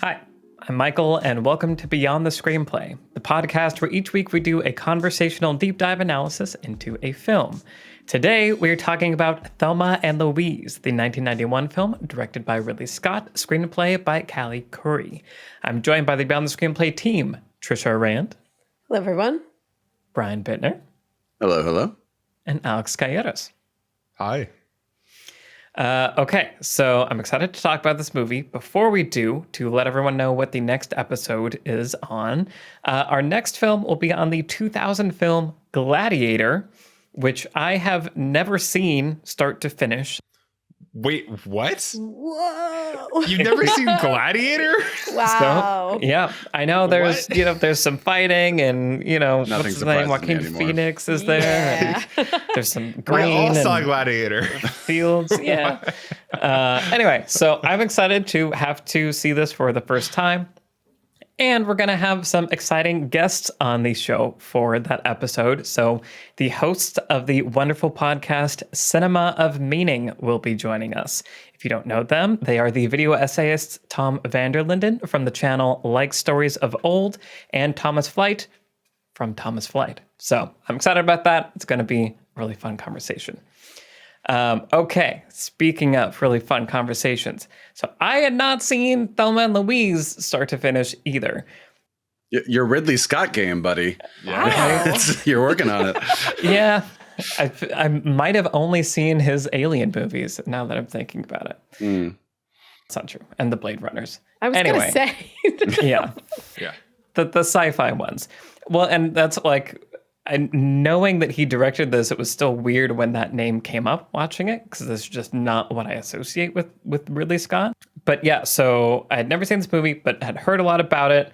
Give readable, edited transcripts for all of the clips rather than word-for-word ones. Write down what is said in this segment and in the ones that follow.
Hi, I'm Michael, and welcome to Beyond the Screenplay, the podcast where each week we do a conversational deep dive analysis into a film. Today, we're talking about Thelma and Louise, the 1991 film directed by Ridley Scott, screenplay by Callie Curry. I'm joined by the Beyond the Screenplay team, Trisha Rand. Hello, everyone. Brian Bittner. Hello, hello. And Alex Calleros. Hi. Okay, so I'm excited to talk about this movie. Before we do, to let everyone know what the next episode is on, our next film will be on the 2000 film Gladiator, which I have never seen start to finish. Wait, what? Whoa. You've never seen Gladiator? Wow. So, yeah, I know there's there's some fighting and what's his name? Joaquin Phoenix is there. Yeah. And there's some We green all saw and Gladiator. fields. Yeah. Anyway, so I'm excited to have to see this for the first time. And we're going to have some exciting guests on the show for that episode. So the hosts of the wonderful podcast Cinema of Meaning will be joining us. If you don't know them, they are the video essayists Tom Vanderlinden from the channel Like Stories of Old and Thomas Flight from Thomas Flight. So I'm excited about that. It's going to be a really fun conversation. Okay, speaking of really fun conversations. So I had not seen Thelma and Louise start to finish either. Your Ridley Scott game, buddy. Wow. You're working on it. Yeah, I might have only seen his Alien movies now that I'm thinking about it. It's not true. And the Blade Runners. I was going to say. Yeah. Yeah. The sci-fi ones. Well, and that's like... And knowing that he directed this, it was still weird when that name came up watching it, because this is just not what I associate with Ridley Scott. But yeah, so I had never seen this movie, but had heard a lot about it,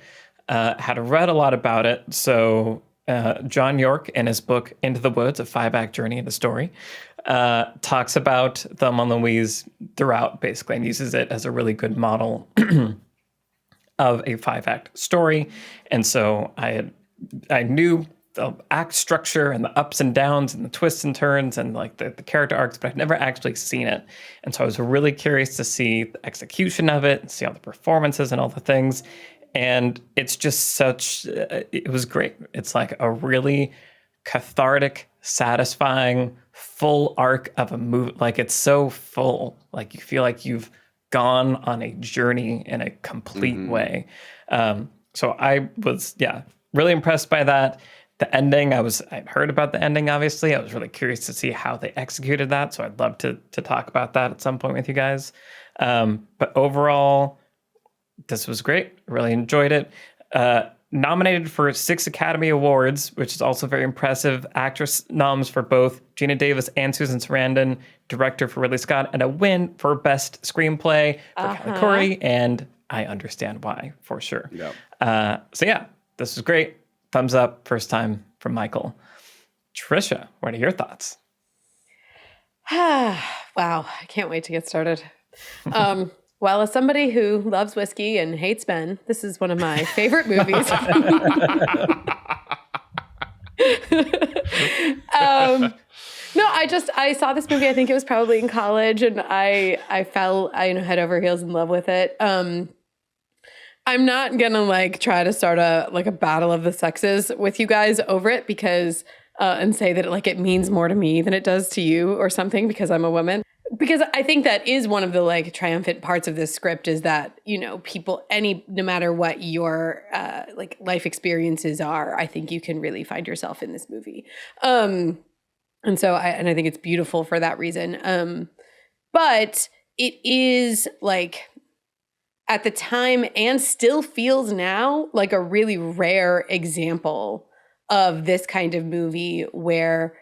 had read a lot about it. So John York, in his book Into the Woods, a 5-act journey into story, talks about Thelma and Louise throughout, basically, and uses it as a really good model of a 5-act story. And so I knew the act structure and the ups and downs and the twists and turns and like the character arcs, but I've never actually seen it. And so I was really curious to see the execution of it and see all the performances and all the things. And it's just it was great. It's like a really cathartic, satisfying, full arc of a movie. Like it's so full, like you feel like you've gone on a journey in a complete way. So I was, really impressed by that. The ending, I'd heard about the ending, obviously. I was really curious to see how they executed that. So I'd love to talk about that at some point with you guys. But overall, this was great. Really enjoyed it. Nominated for 6 Academy Awards, which is also very impressive. Actress noms for both Gina Davis and Susan Sarandon. Director for Ridley Scott. And a win for Best Screenplay for Callie Curry. And I understand why, for sure. Yep. So yeah, this was great. Thumbs up, first time from Michael. Trisha, what are your thoughts? Wow, I can't wait to get started. Well, as somebody who loves whiskey and hates men, this is one of my favorite movies. No, I saw this movie, I think it was probably in college, and I fell head over heels in love with it. I'm not gonna try to start a battle of the sexes with you guys over it because and say that it means more to me than it does to you or something because I'm a woman. Because I think that is one of the triumphant parts of this script is that, people, no matter what your life experiences are, I think you can really find yourself in this movie. And so I think it's beautiful for that reason. But it is at the time and still feels now like a really rare example of this kind of movie where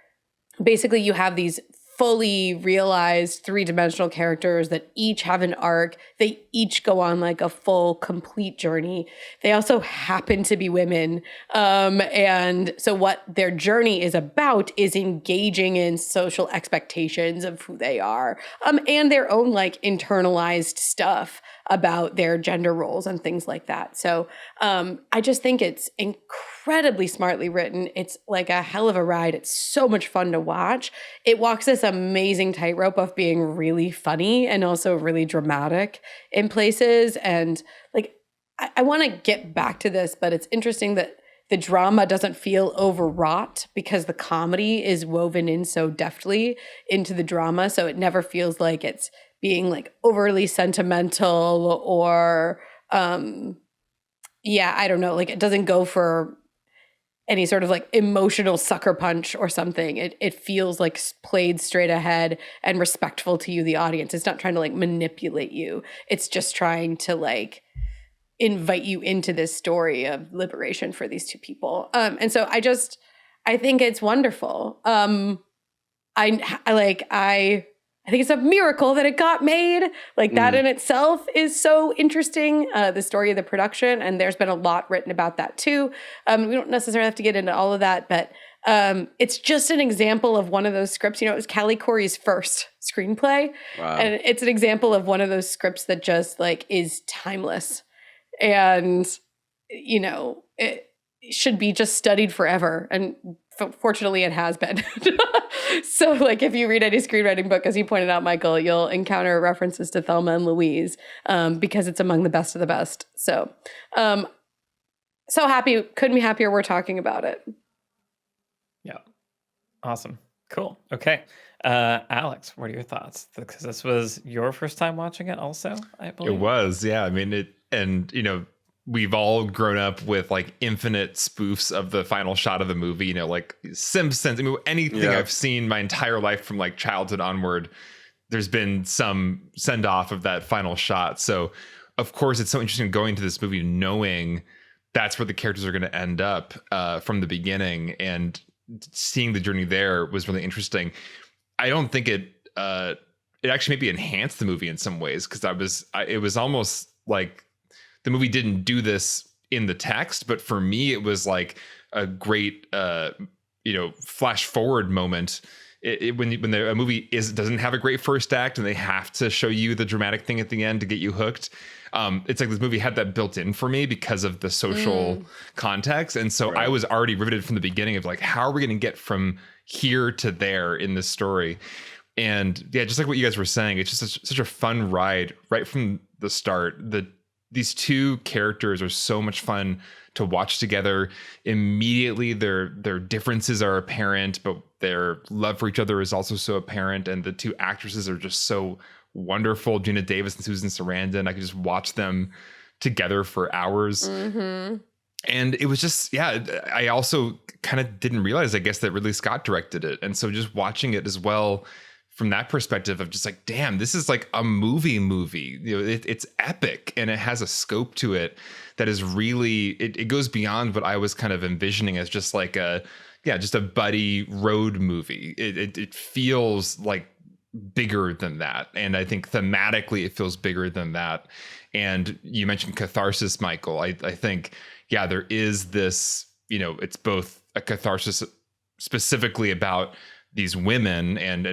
basically you have these fully realized 3-dimensional characters that each have an arc. They each go on a full, complete journey. They also happen to be women. And so what their journey is about is engaging in social expectations of who they are, and their own internalized stuff about their gender roles and things like that. So I just think it's incredibly smartly written. It's a hell of a ride. It's so much fun to watch. It walks this amazing tightrope of being really funny and also really dramatic in places. And I want to get back to this, but it's interesting that the drama doesn't feel overwrought because the comedy is woven in so deftly into the drama. So it never feels like it's being like overly sentimental or, I don't know, like it doesn't go for any sort of like emotional sucker punch or something. It feels like played straight ahead and respectful to you, the audience. It's not trying to like manipulate you. It's just trying to like invite you into this story of liberation for these two people. And so I think it's wonderful. I think it's a miracle that it got made. Like that in itself is so interesting, the story of the production. And there's been a lot written about that too. We don't necessarily have to get into all of that, but it's just an example of one of those scripts. It was Callie Corey's first screenplay. Wow. And it's an example of one of those scripts that just like is timeless. And, it should be just studied forever. And fortunately, it has been. So, like, if you read any screenwriting book, as you pointed out, Michael, you'll encounter references to Thelma and Louise because it's among the best of the best. So, so happy. Couldn't be happier we're talking about it. Yeah. Awesome. Cool. Okay. Alex, what are your thoughts? Because this was your first time watching it also, I believe. It was, yeah. I mean, we've all grown up with like infinite spoofs of the final shot of the movie, like Simpsons. I mean, anything I've seen my entire life from like childhood onward, there's been some send off of that final shot. So of course it's so interesting going to this movie knowing that's where the characters are going to end up from the beginning, and seeing the journey there was really interesting. I don't think it actually maybe enhanced the movie in some ways, because it was almost like the movie didn't do this in the text, but for me, it was like a great, flash forward moment. When a movie doesn't have a great first act and they have to show you the dramatic thing at the end to get you hooked. It's like this movie had that built in for me because of the social context. And so I was already riveted from the beginning of like, how are we going to get from here to there in this story? And yeah, just like what you guys were saying, it's just such a fun ride right from the start. These two characters are so much fun to watch together. Immediately, their differences are apparent, but their love for each other is also so apparent. And the two actresses are just so wonderful. Gina Davis and Susan Sarandon. I could just watch them together for hours. Mm-hmm. And it was just, I also kind of didn't realize, I guess, that Ridley Scott directed it. And so just watching it as well from that perspective of just like, damn, this is like a movie. It's epic, and it has a scope to it that is really, it goes beyond what I was kind of envisioning as just like just a buddy road movie. It feels like bigger than that. And I think thematically it feels bigger than that. And you mentioned catharsis, Michael. I think, there is this, it's both a catharsis specifically about these women and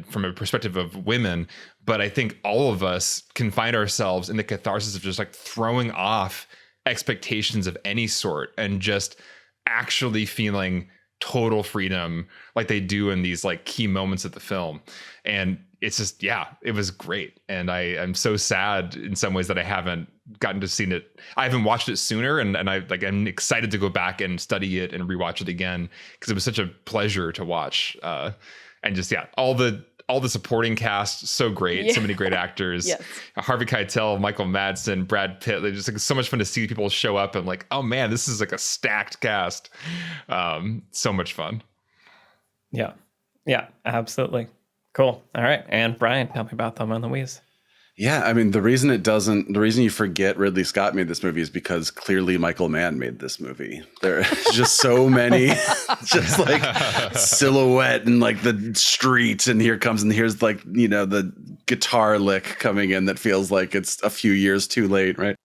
from a perspective of women, but I think all of us can find ourselves in the catharsis of just like throwing off expectations of any sort and just actually feeling total freedom like they do in these like key moments of the film. And it's just, it was great. And I'm so sad in some ways that I haven't gotten to see it. I haven't watched it sooner. And I'm excited to go back and study it and rewatch it again, because it was such a pleasure to watch. And just, all the supporting cast, so great. So many great actors. Yes. Harvey Keitel, Michael Madsen, Brad Pitt. They're just like so much fun to see people show up and like, oh man, this is like a stacked cast. So much fun. Yeah. Yeah, absolutely. Cool. All right. And Brian, tell me about Thelma Louise. Yeah, I mean, the reason you forget Ridley Scott made this movie is because clearly Michael Mann made this movie. There are just so many, just like silhouette and like the streets, and here's like, the guitar lick coming in that feels like it's a few years too late, right?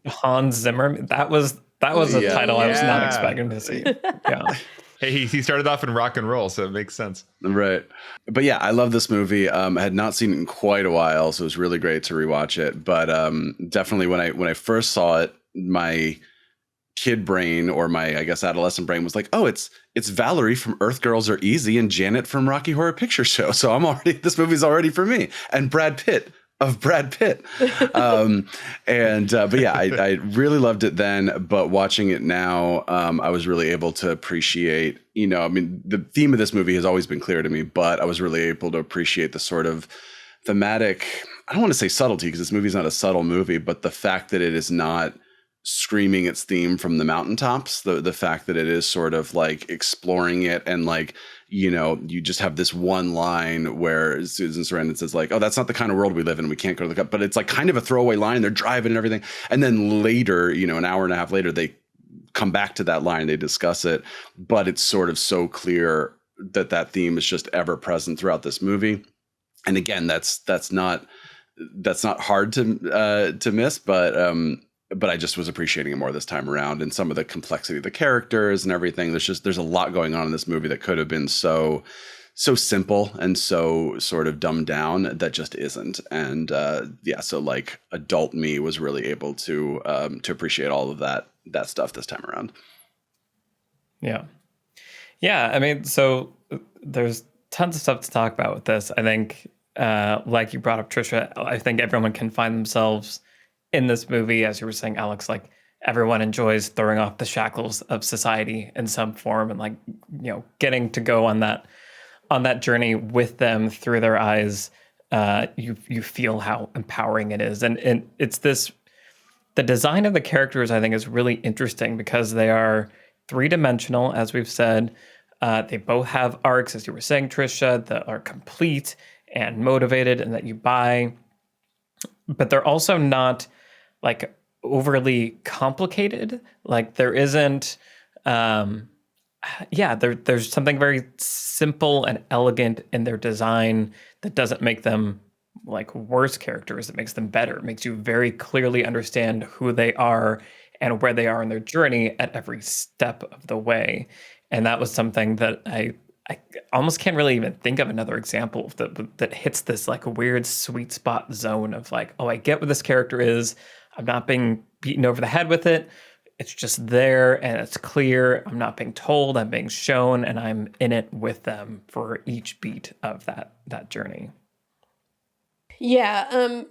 Hans Zimmer. That was a title I was not expecting to see. Yeah. Hey, he started off in rock and roll, so it makes sense. Right. But I love this movie. I had not seen it in quite a while, so it was really great to rewatch it. But definitely when I first saw it, my kid brain, or my, I guess, adolescent brain was like, oh, it's Valerie from Earth Girls Are Easy and Janet from Rocky Horror Picture Show. So this movie's already for me. And Brad Pitt, of Brad Pitt. But yeah, I really loved it then. But watching it now, I was really able to appreciate, I mean, the theme of this movie has always been clear to me, but I was really able to appreciate the sort of thematic, I don't want to say subtlety because this movie's not a subtle movie, but the fact that it is not screaming its theme from the mountaintops, the fact that it is sort of like exploring it, and like, you just have this one line where Susan Sarandon says like, oh, that's not the kind of world we live in, we can't go to the cup, but it's like kind of a throwaway line, they're driving and everything, and then later, an hour and a half later, they come back to that line, they discuss it, but it's sort of so clear that theme is just ever present throughout this movie. And again, that's not hard to miss, but I just was appreciating it more this time around, and some of the complexity of the characters and everything. There's a lot going on in this movie that could have been so simple and so sort of dumbed down that just isn't. And so like adult me was really able to appreciate all of that stuff this time around. Yeah. I mean, so there's tons of stuff to talk about with this. I think, like you brought up, Trisha, I think everyone can find themselves in this movie, as you were saying, Alex. Like, everyone enjoys throwing off the shackles of society in some form, and like, getting to go on that journey with them through their eyes. You feel how empowering it is, and it's this. The design of the characters, I think, is really interesting because they are three-dimensional, as we've said. They both have arcs, as you were saying, Trisha, that are complete and motivated and that you buy. But they're also not like overly complicated. Like, there isn't, there's something very simple and elegant in their design that doesn't make them like worse characters. It makes them better. It makes you very clearly understand who they are and where they are in their journey at every step of the way. And that was something that I almost can't really even think of another example that hits this like a weird sweet spot zone of like, oh, I get what this character is. I'm not being beaten over the head with it. It's just there and it's clear. I'm not being told, I'm being shown, and I'm in it with them for each beat of that journey. Yeah,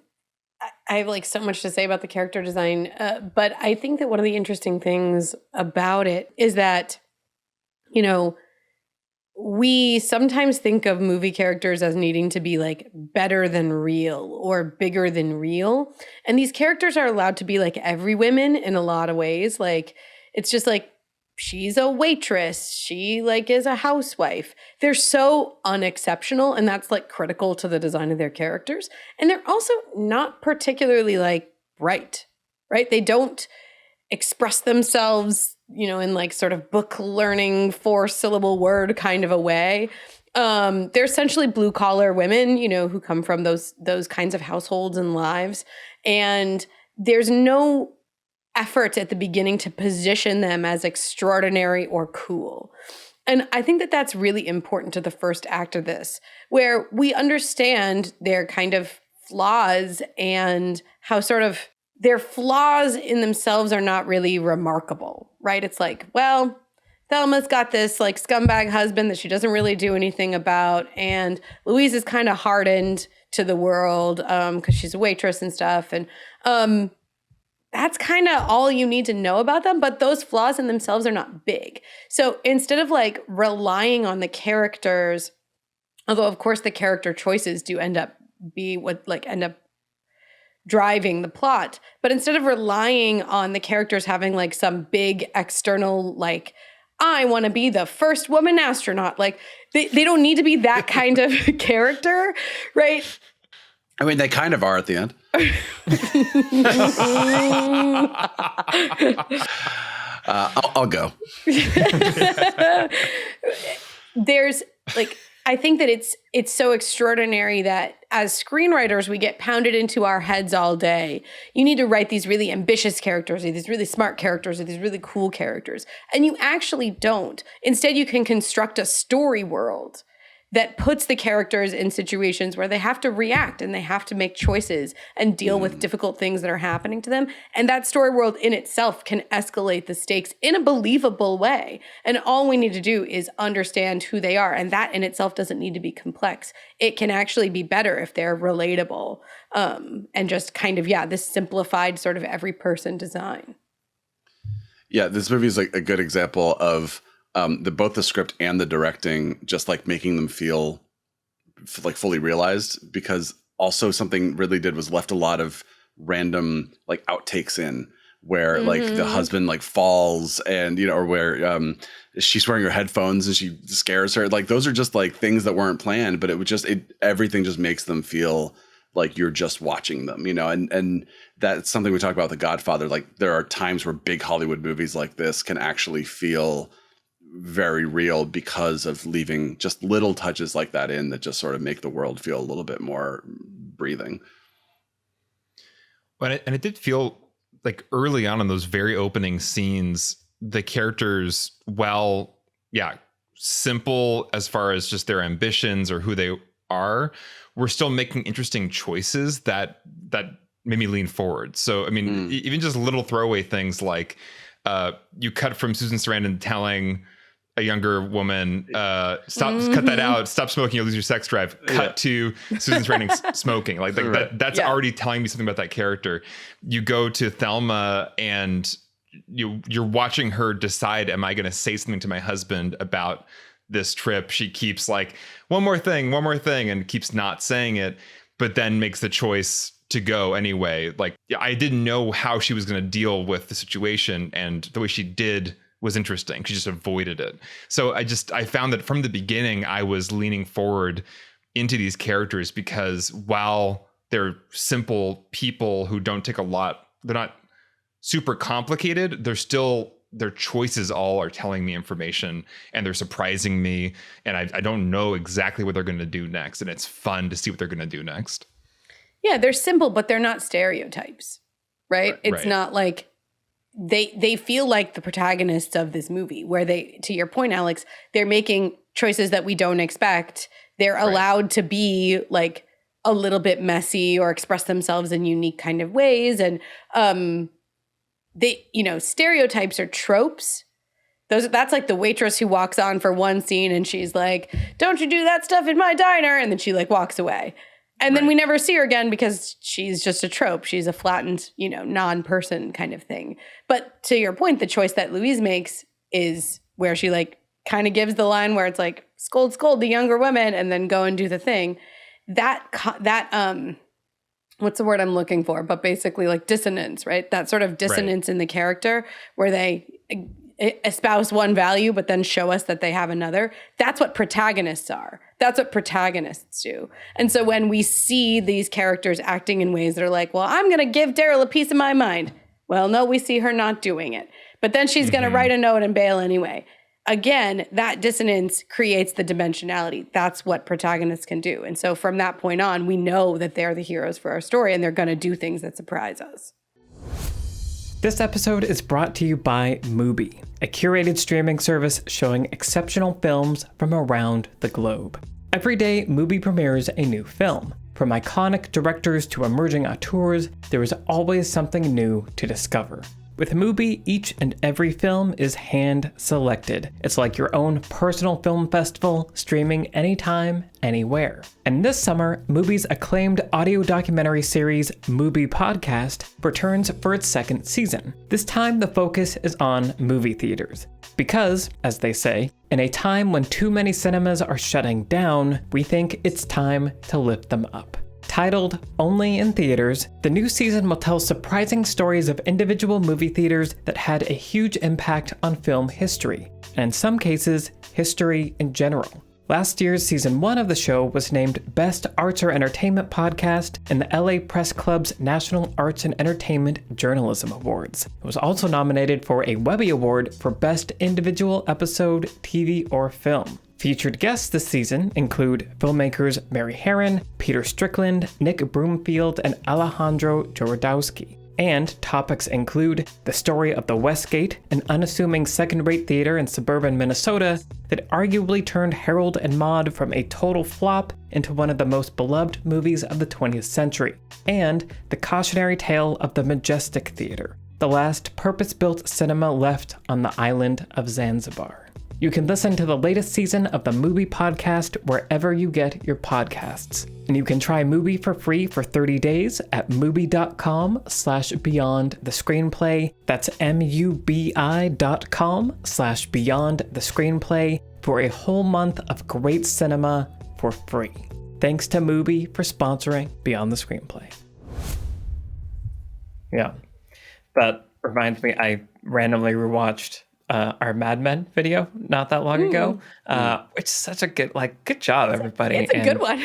I have like so much to say about the character design, but I think that one of the interesting things about it is that, we sometimes think of movie characters as needing to be like better than real or bigger than real. And these characters are allowed to be like every woman in a lot of ways. Like, it's just like, she's a waitress. She like is a housewife. They're so unexceptional, and that's like critical to the design of their characters. And they're also not particularly like bright, right? They don't express themselves, in like sort of book learning 4-syllable word kind of a way. They're essentially blue collar women, who come from those kinds of households and lives. And there's no effort at the beginning to position them as extraordinary or cool. And I think that that's really important to the first act of this, where we understand their kind of flaws and how sort of their flaws in themselves are not really remarkable, right? It's like, well, Thelma's got this like scumbag husband that she doesn't really do anything about. And Louise is kind of hardened to the world because she's a waitress and stuff. And that's kind of all you need to know about them. But those flaws in themselves are not big. So instead of like relying on the characters, although of course the character choices do end up driving the plot, but instead of relying on the characters having like some big external, like, I want to be the first woman astronaut, like they don't need to be that kind of character, right? I mean, they kind of are at the end. I'll go. There's like, I think that it's so extraordinary that as screenwriters, we get pounded into our heads all day. You need to write these really ambitious characters, or these really smart characters, or these really cool characters. And you actually don't. Instead, you can construct a story world that puts the characters in situations where they have to react and they have to make choices and deal with difficult things that are happening to them. And that story world in itself can escalate the stakes in a believable way. And all we need to do is understand who they are. And that in itself doesn't need to be complex. It can actually be better if they're relatable, and just kind of, this simplified sort of every person design. Yeah, this movie is like a good example of both the script and the directing just like making them feel like fully realized, because also something Ridley did was left a lot of random like outtakes in where like the husband like falls and, you know, or where she's wearing her headphones and she scares her. Like those are just like things that weren't planned, but everything just makes them feel like you're just watching them, you know, and that's something we talk about with The Godfather. Like there are times where big Hollywood movies like this can actually feel very real because of leaving just little touches like that in that just sort of make the world feel a little bit more breathing. And it did feel like early on in those very opening scenes, the characters, while simple as far as just their ambitions or who they are, we're still making interesting choices that made me lean forward. So, I mean, even just little throwaway things like you cut from Susan Sarandon telling a younger woman, cut that out, stop smoking, you'll lose your sex drive. Cut to Susan Sarandon smoking. Like that's already telling me something about that character. You go to Thelma and you're watching her decide, am I going to say something to my husband about this trip? She keeps like, one more thing, and keeps not saying it, but then makes the choice to go anyway. Like I didn't know how she was going to deal with the situation, and the way she did was interesting. She just avoided it. So I found that from the beginning, I was leaning forward into these characters because while they're simple people who don't take a lot, they're not super complicated, their choices all are telling me information and they're surprising me. And I don't know exactly what they're going to do next. And it's fun to see what they're going to do next. Yeah, they're simple, but they're not stereotypes, right? It's not like they feel like the protagonists of this movie where they, to your point, Alex, they're making choices that we don't expect. They're allowed to be like a little bit messy or express themselves in unique kind of ways. And they, you know, stereotypes are tropes. That's like the waitress who walks on for one scene and she's like, don't you do that stuff in my diner. And then she like walks away. And then we never see her again because she's just a trope. She's a flattened, you know, non-person kind of thing. But to your point, the choice that Louise makes is where she like kind of gives the line where it's like, scold the younger women and then go and do the thing. That what's the word I'm looking for? But basically like dissonance, right? That sort of dissonance in the character where they espouse one value, but then show us that they have another. That's what protagonists are. That's what protagonists do. And so when we see these characters acting in ways that are like, well, I'm going to give Daryl a piece of my mind. Well, no, we see her not doing it. But then she's going to write a note and bail anyway. Again, that dissonance creates the dimensionality. That's what protagonists can do. And so from that point on, we know that they're the heroes for our story and they're going to do things that surprise us. This episode is brought to you by Mubi, a curated streaming service showing exceptional films from around the globe. Every day, Mubi premieres a new film. From iconic directors to emerging auteurs, there is always something new to discover. With Mubi, each and every film is hand-selected. It's like your own personal film festival, streaming anytime, anywhere. And this summer, Mubi's acclaimed audio documentary series, Mubi Podcast, returns for its second season. This time, the focus is on movie theaters. Because, as they say, in a time when too many cinemas are shutting down, we think it's time to lift them up. Titled Only in Theaters, the new season will tell surprising stories of individual movie theaters that had a huge impact on film history, and in some cases, history in general. Last year's season 1 of the show was named Best Arts or Entertainment Podcast in the LA Press Club's National Arts and Entertainment Journalism Awards. It was also nominated for a Webby Award for Best Individual Episode, TV or Film. Featured guests this season include filmmakers Mary Herron, Peter Strickland, Nick Broomfield, and Alejandro Jodorowsky. And topics include the story of the Westgate, an unassuming second-rate theater in suburban Minnesota that arguably turned Harold and Maude from a total flop into one of the most beloved movies of the 20th century, and the cautionary tale of the Majestic Theater, the last purpose-built cinema left on the island of Zanzibar. You can listen to the latest season of the Mubi podcast wherever you get your podcasts. And you can try Mubi for free for 30 days at mubi.com/beyond the screenplay. That's mubi.com/beyond the screenplay for a whole month of great cinema for free. Thanks to Mubi for sponsoring Beyond the Screenplay. Yeah, that reminds me, I randomly rewatched our Mad Men video not that long ago, which is such a good job, everybody. It's a good one.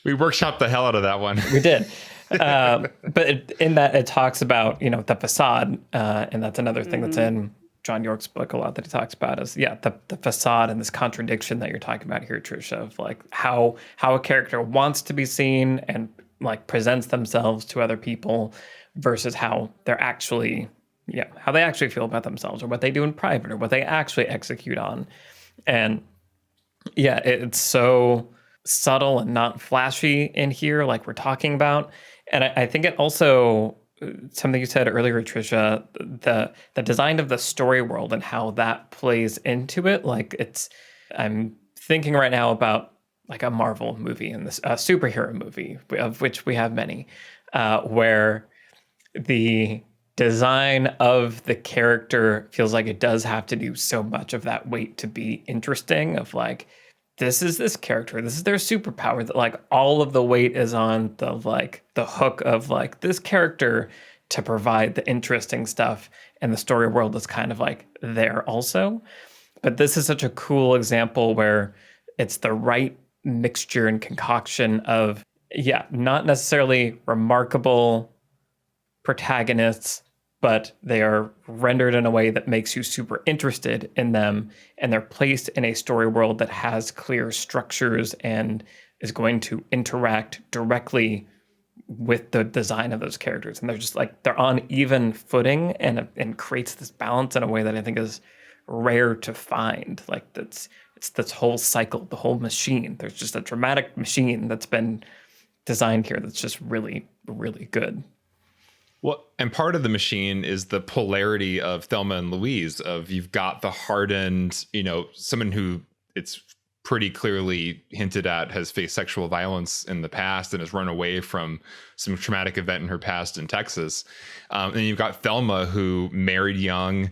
We workshopped the hell out of that one. We did. But in that, it talks about, the facade, and that's another thing that's in John York's book a lot that he talks about is, the facade and this contradiction that you're talking about here, Trisha, of how a character wants to be seen and presents themselves to other people versus how they're actually how they actually feel about themselves, or what they do in private, or what they actually execute on. And it's so subtle and not flashy in here, like we're talking about. And I think it also, something you said earlier, Trisha, the design of the story world and how that plays into it. I'm thinking right now about a Marvel movie and this superhero movie, of which we have many, where the design of the character feels like it does have to do so much of that weight to be interesting, of this is this character, this is their superpower, that all of the weight is on the hook of this character to provide the interesting stuff, and the story world is kind of there also. But this is such a cool example where it's the right mixture and concoction of not necessarily remarkable protagonists, but they are rendered in a way that makes you super interested in them, and they're placed in a story world that has clear structures and is going to interact directly with the design of those characters. And they're just they're on even footing, and creates this balance in a way that I think is rare to find. It's this whole cycle, the whole machine. There's just a dramatic machine that's been designed here that's just really, really good. Well, and part of the machine is the polarity of Thelma and Louise, of you've got the hardened, someone who it's pretty clearly hinted at has faced sexual violence in the past and has run away from some traumatic event in her past in Texas. And you've got Thelma, who married young,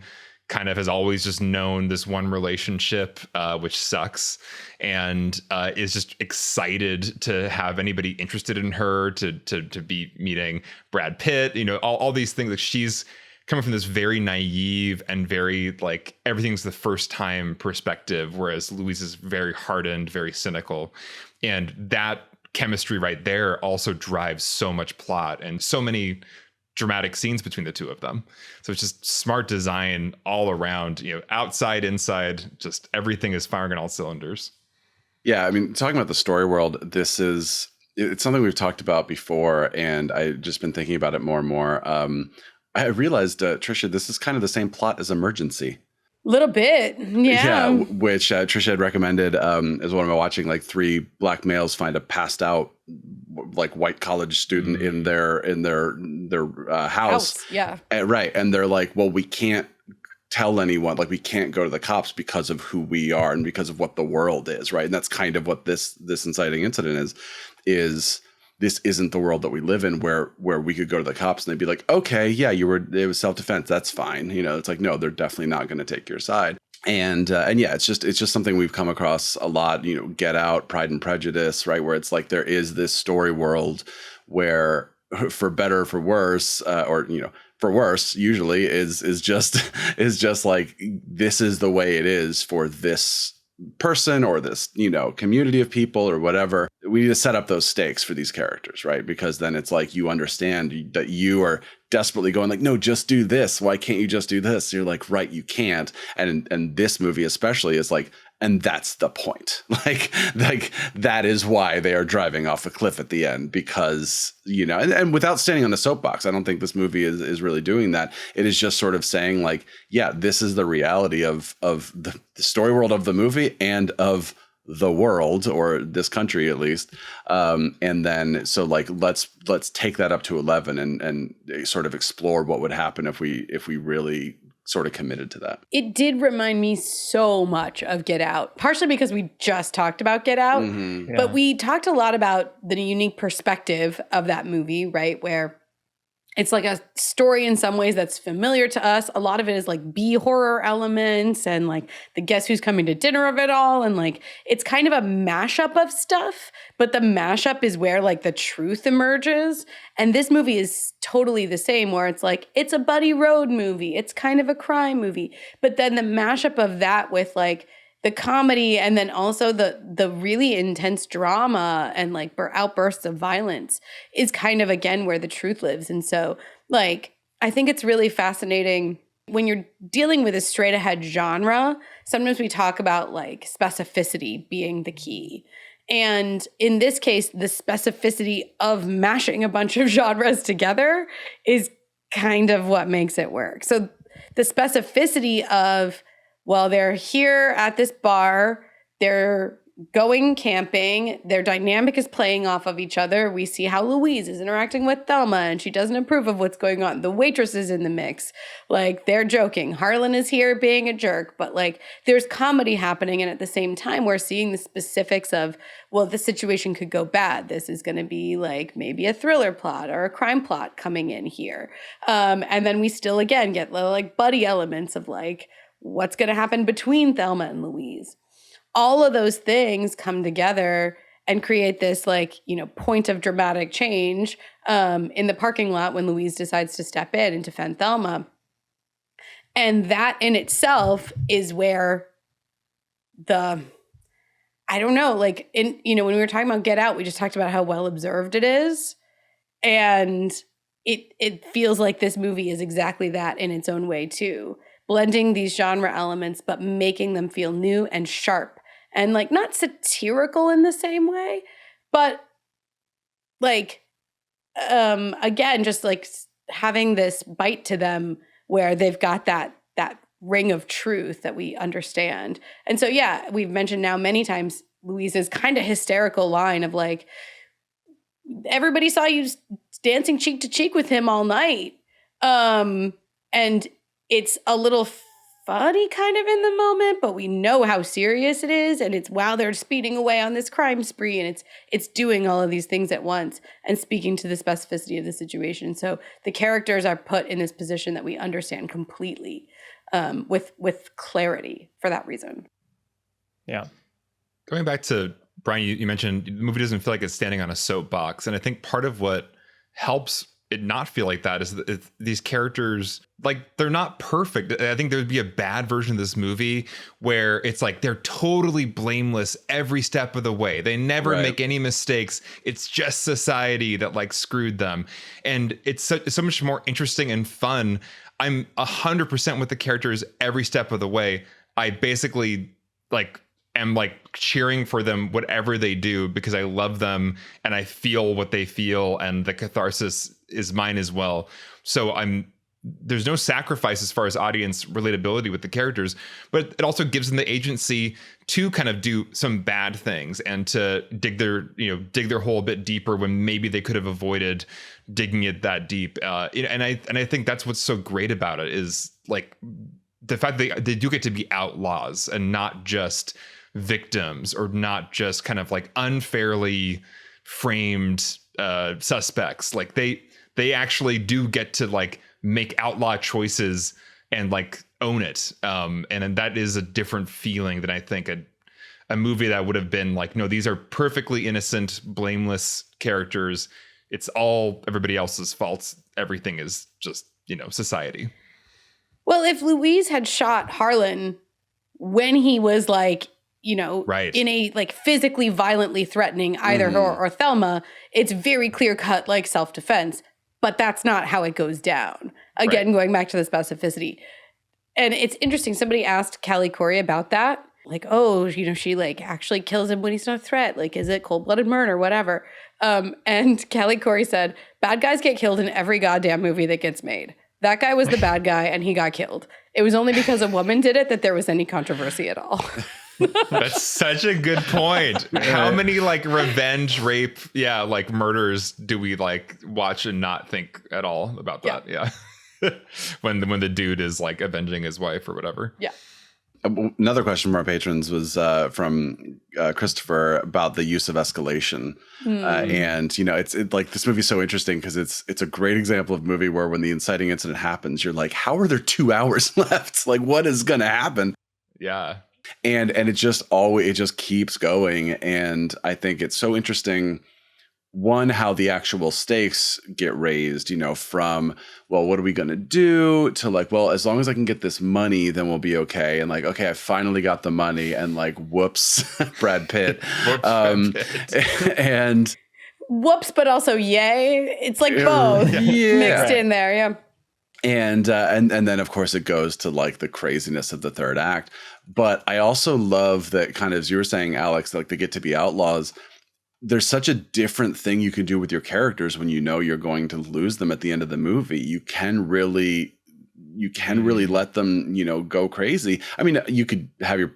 kind of has always just known this one relationship, which sucks, and is just excited to have anybody interested in her, to be meeting Brad Pitt, all these things. She's coming from this very naive and very everything's the first time perspective, whereas Louise is very hardened, very cynical. And that chemistry right there also drives so much plot and so many dramatic scenes between the two of them. So it's just smart design all around, outside, inside, just everything is firing on all cylinders. Yeah, I mean, talking about the story world, it's something we've talked about before, and I've just been thinking about it more and more. I realized, Trisha, this is kind of the same plot as Emergency. Little bit, yeah. Which Trisha had recommended as one of my watching. 3 black males find a passed out white college student in their house. Yeah, right, and they're well, we can't tell anyone, we can't go to the cops because of who we are and because of what the world is, right? And that's kind of what this inciting incident is. This isn't the world that we live in, where we could go to the cops and they'd be okay, yeah, it was self-defense, that's fine. It's no, they're definitely not going to take your side. And yeah, it's just something we've come across a lot. Get Out, Pride and Prejudice, right? Where it's there is this story world where, for better or for worse, or for worse, usually is just this is the way it is for this person or this community of people or whatever. We need to set up those stakes for these characters, right? Because then it's you understand that you are desperately going no, just do this. Why can't you just do this? You're right, you can't. And this movie especially is And that's the point. Like that is why they are driving off a cliff at the end, because, you know, and without standing on the soapbox, I don't think this movie is really doing that. It is just sort of saying like, yeah, this is the reality of the story world of the movie and of the world, or this country at least. And then, so like, let's take that up to 11 and sort of explore what would happen if we really sort of committed to that. It did remind me so much of Get Out, partially because we just talked about Get Out, Mm-hmm. but we talked a lot about the unique perspective of that movie, right? Where it's like a story in some ways that's familiar to us. A lot of it is like B horror elements and like the guess who's coming to dinner of it all. And like, it's kind of a mashup of stuff, but the mashup is where like the truth emerges. And this movie is totally the same, where it's like, it's a buddy road movie. It's kind of a crime movie. But then the mashup of that with like the comedy and then also the really intense drama and like outbursts of violence is kind of, again, where the truth lives. And so like, I think it's really fascinating when you're dealing with a straight ahead genre. Sometimes we talk about like specificity being the key. And in this case, the specificity of mashing a bunch of genres together is kind of what makes it work. So the specificity of, well, they're here at this bar, they're going camping, their dynamic is playing off of each other. We see how Louise is interacting with Thelma and she doesn't approve of what's going on. The waitress is in the mix. Like, they're joking. Harlan is here being a jerk, but like there's comedy happening. And at the same time, we're seeing the specifics of, well, the situation could go bad. This is going to be like maybe a thriller plot or a crime plot coming in here. And then we still, again, get like buddy elements of like, what's going to happen between Thelma and Louise. All of those things come together and create this like, you know, point of dramatic change in the parking lot when Louise decides to step in and defend Thelma. And that in itself is where I don't know, like, when we were talking about Get Out, we just talked about how well observed it is. And it feels like this movie is exactly that in its own way too. Blending these genre elements, but making them feel new and sharp and like not satirical in the same way, but like, again, just like having this bite to them where they've got that ring of truth that we understand. And so, yeah, we've mentioned now many times Louise's kind of hysterical line of like, everybody saw you dancing cheek to cheek with him all night. And it's a little funny kind of in the moment, but we know how serious it is. And it's while they're speeding away on this crime spree, and it's doing all of these things at once and speaking to the specificity of the situation. So the characters are put in this position that we understand completely, with clarity for that reason. Yeah. Going back to Brian, you mentioned the movie doesn't feel like it's standing on a soapbox. And I think part of what helps it not feel like that is that these characters, like, they're not perfect. I think there would be a bad version of this movie where it's like they're totally blameless every step of the way. They never make any mistakes. It's just society that like screwed them. And it's so much more interesting and fun. I'm 100% with the characters every step of the way. I basically like am like cheering for them whatever they do because I love them and I feel what they feel, and the catharsis is mine as well. So there's no sacrifice as far as audience relatability with the characters, but it also gives them the agency to kind of do some bad things and to dig their hole a bit deeper when maybe they could have avoided digging it that deep. And I think that's what's so great about it is like the fact that they do get to be outlaws and not just victims, or not just kind of like unfairly framed suspects. Like they actually do get to like make outlaw choices and like own it. And that is a different feeling than I think a movie that would have been like, no, these are perfectly innocent, blameless characters. It's all everybody else's faults. Everything is just, society. Well, if Louise had shot Harlan when he was like, in a like physically violently threatening either her or Thelma, it's very clear cut, like self-defense, but that's not how it goes down. Again, going back to the specificity. And it's interesting. Somebody asked Callie Corey about that. like, oh, she like actually kills him when he's not a threat. Like, is it cold-blooded murder, whatever. And Kelly Corey said, bad guys get killed in every goddamn movie that gets made. That guy was the bad guy and he got killed. It was only because a woman did it that there was any controversy at all. That's such a good point. How many like revenge rape, like murders do we like watch and not think at all about that? Yeah. when the dude is like avenging his wife or whatever. Yeah. Another question from our patrons was from Christopher about the use of escalation. And, it's like this movie's so interesting because it's a great example of a movie where when the inciting incident happens, you're like, how are there 2 hours left? Like, what is going to happen? Yeah. And it just keeps going. And I think it's so interesting. One, how the actual stakes get raised, from, well, what are we going to do to like, well, as long as I can get this money, then we'll be okay. And like, okay, I finally got the money and like, whoops, Brad Pitt. And whoops, but also yay. It's like both mixed in there. Yeah. And then of course it goes to like the craziness of the third act. But I also love that kind of, as you were saying, Alex, like they get to be outlaws. There's such a different thing you can do with your characters when you know you're going to lose them at the end of the movie. You can really let them, go crazy. I mean, you could have your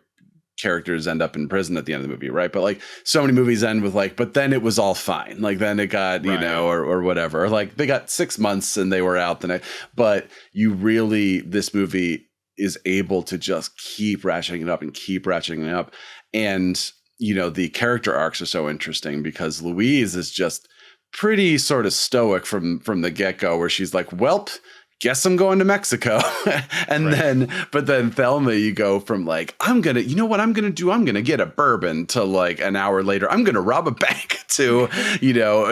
characters end up in prison at the end of the movie, right? But like so many movies end with like, but then it was all fine. Like then it got, or whatever. Like they got 6 months and they were out the night. But this movie is able to just keep ratcheting it up and keep ratcheting it up. And the character arcs are so interesting because Louise is just pretty sort of stoic from the get-go where she's like, welp, guess I'm going to Mexico. But then Thelma, you go from like, I'm going to get a bourbon to like an hour later, I'm going to rob a bank to,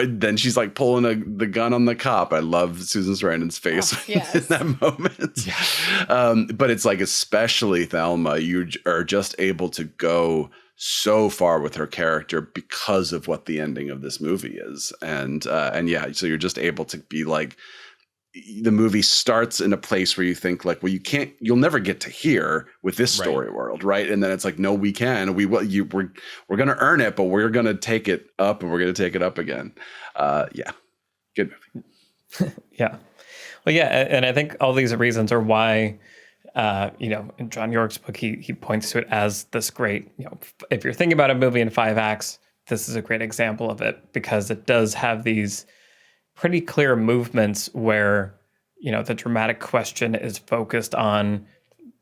then she's like pulling the gun on the cop. I love Susan Sarandon's face in that moment. Yeah. But it's like, especially Thelma, you are just able to go so far with her character because of what the ending of this movie is. So you're just able to be like, the movie starts in a place where you think like, well, you'll never get to here with this story world. Right. And then it's like, no, we can, we're going to earn it, but we're going to take it up and we're going to take it up again. Good movie. Yeah. Well, yeah. And I think all these reasons are why, in John York's book, he points to it as this great, if you're thinking about a movie in 5 acts, this is a great example of it because it does have these pretty clear movements where, the dramatic question is focused on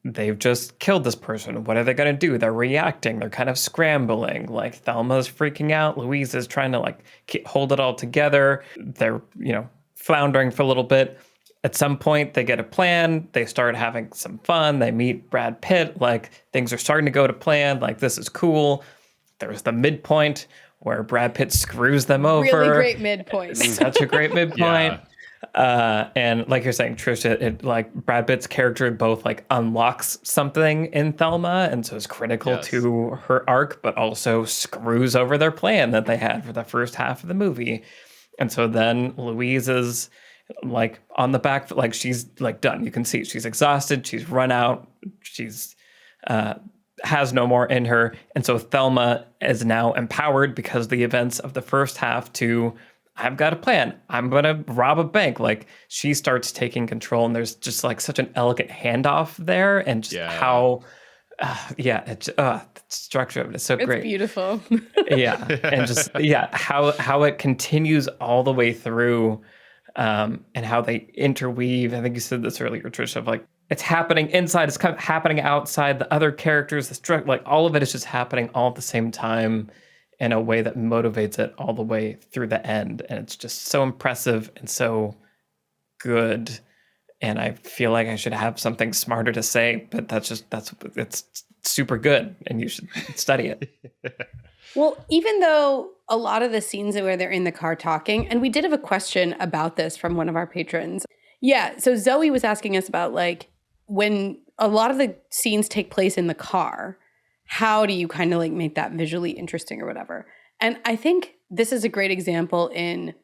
they've just killed this person. What are they going to do? They're reacting. They're kind of scrambling. Like Thelma's freaking out. Louise is trying to like hold it all together. They're, floundering for a little bit. At some point, they get a plan. They start having some fun. They meet Brad Pitt. Like, things are starting to go to plan. Like, this is cool. There's the midpoint where Brad Pitt screws them over. Really great midpoint. Such a great midpoint. And like you're saying, Trisha, it like Brad Pitt's character both like unlocks something in Thelma, and so is critical to her arc, but also screws over their plan that they had for the first half of the movie. And so then Louise is like on the back, like she's like done. You can see she's exhausted. She's run out. She's has no more in her. And so Thelma is now empowered because of the events of the first half to, I've got a plan. I'm going to rob a bank. Like she starts taking control, and there's just like such an elegant handoff there, and just how, the structure of it is so great. It's beautiful. And just, how it continues all the way through. And how they interweave. I think you said this earlier, Trisha, of like, it's happening inside, it's kind of happening outside, the other characters, like all of it is just happening all at the same time in a way that motivates it all the way through the end. And it's just so impressive and so good. And I feel like I should have something smarter to say, but it's super good and you should study it. Well, even though a lot of the scenes where they're in the car talking, and we did have a question about this from one of our patrons. Yeah, so Zoe was asking us about like when a lot of the scenes take place in the car, how do you kind of like make that visually interesting or whatever? And I think this is a great example in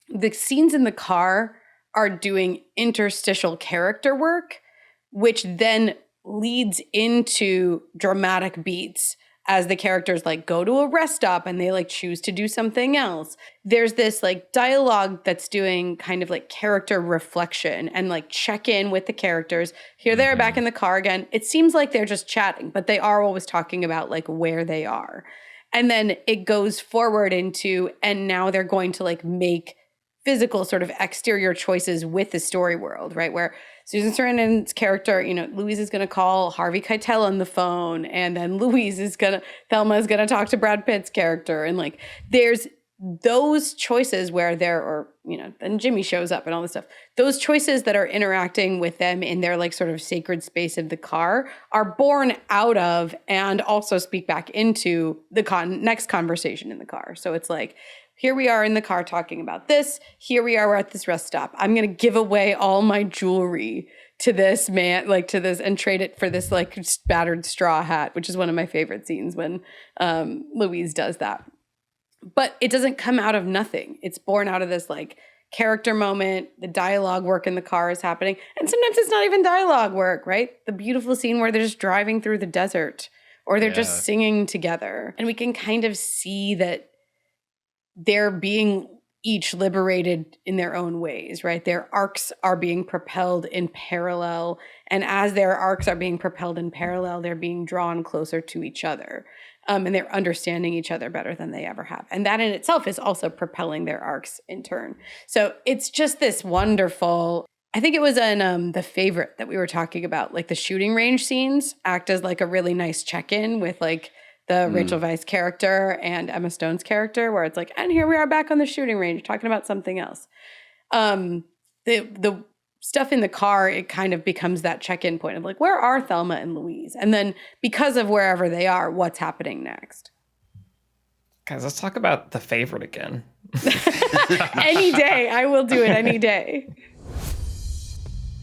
the scenes in the car are doing interstitial character work, which then leads into dramatic beats as the characters like go to a rest stop and they like choose to do something else. There's this like dialogue that's doing kind of like character reflection and like check in with the characters. Here they're back in the car again. It seems like they're just chatting, but they are always talking about like where they are. And then it goes forward into, and now they're going to like make physical sort of exterior choices with the story world, right? Where Susan Sarandon's character, you know, Louise is going to call Harvey Keitel on the phone, and then Thelma is going to talk to Brad Pitt's character. And like, there's those choices where then Jimmy shows up and all this stuff. Those choices that are interacting with them in their like sort of sacred space of the car are born out of and also speak back into the next conversation in the car. So it's like, here we are in the car talking about this. Here we are, we're at this rest stop. I'm going to give away all my jewelry to this man, like to this, and trade it for this like battered straw hat, which is one of my favorite scenes when Louise does that. But it doesn't come out of nothing. It's born out of this like character moment. The dialogue work in the car is happening. And sometimes it's not even dialogue work, right? The beautiful scene where they're just driving through the desert or they're just singing together. And we can kind of see that they're being each liberated in their own ways, right? Their arcs are being propelled in parallel. And as their arcs are being propelled in parallel, they're being drawn closer to each other. And they're understanding each other better than they ever have. And that in itself is also propelling their arcs in turn. So it's just this wonderful, I think it was in The Favorite that we were talking about, like the shooting range scenes act as like a really nice check-in with like the Rachel Weisz character and Emma Stone's character, where it's like, and here we are back on the shooting range talking about something else. The stuff in the car, it kind of becomes that check-in point of like, where are Thelma and Louise? And then because of wherever they are, what's happening next? Guys, let's talk about The Favorite again. Any day. I will do it any day.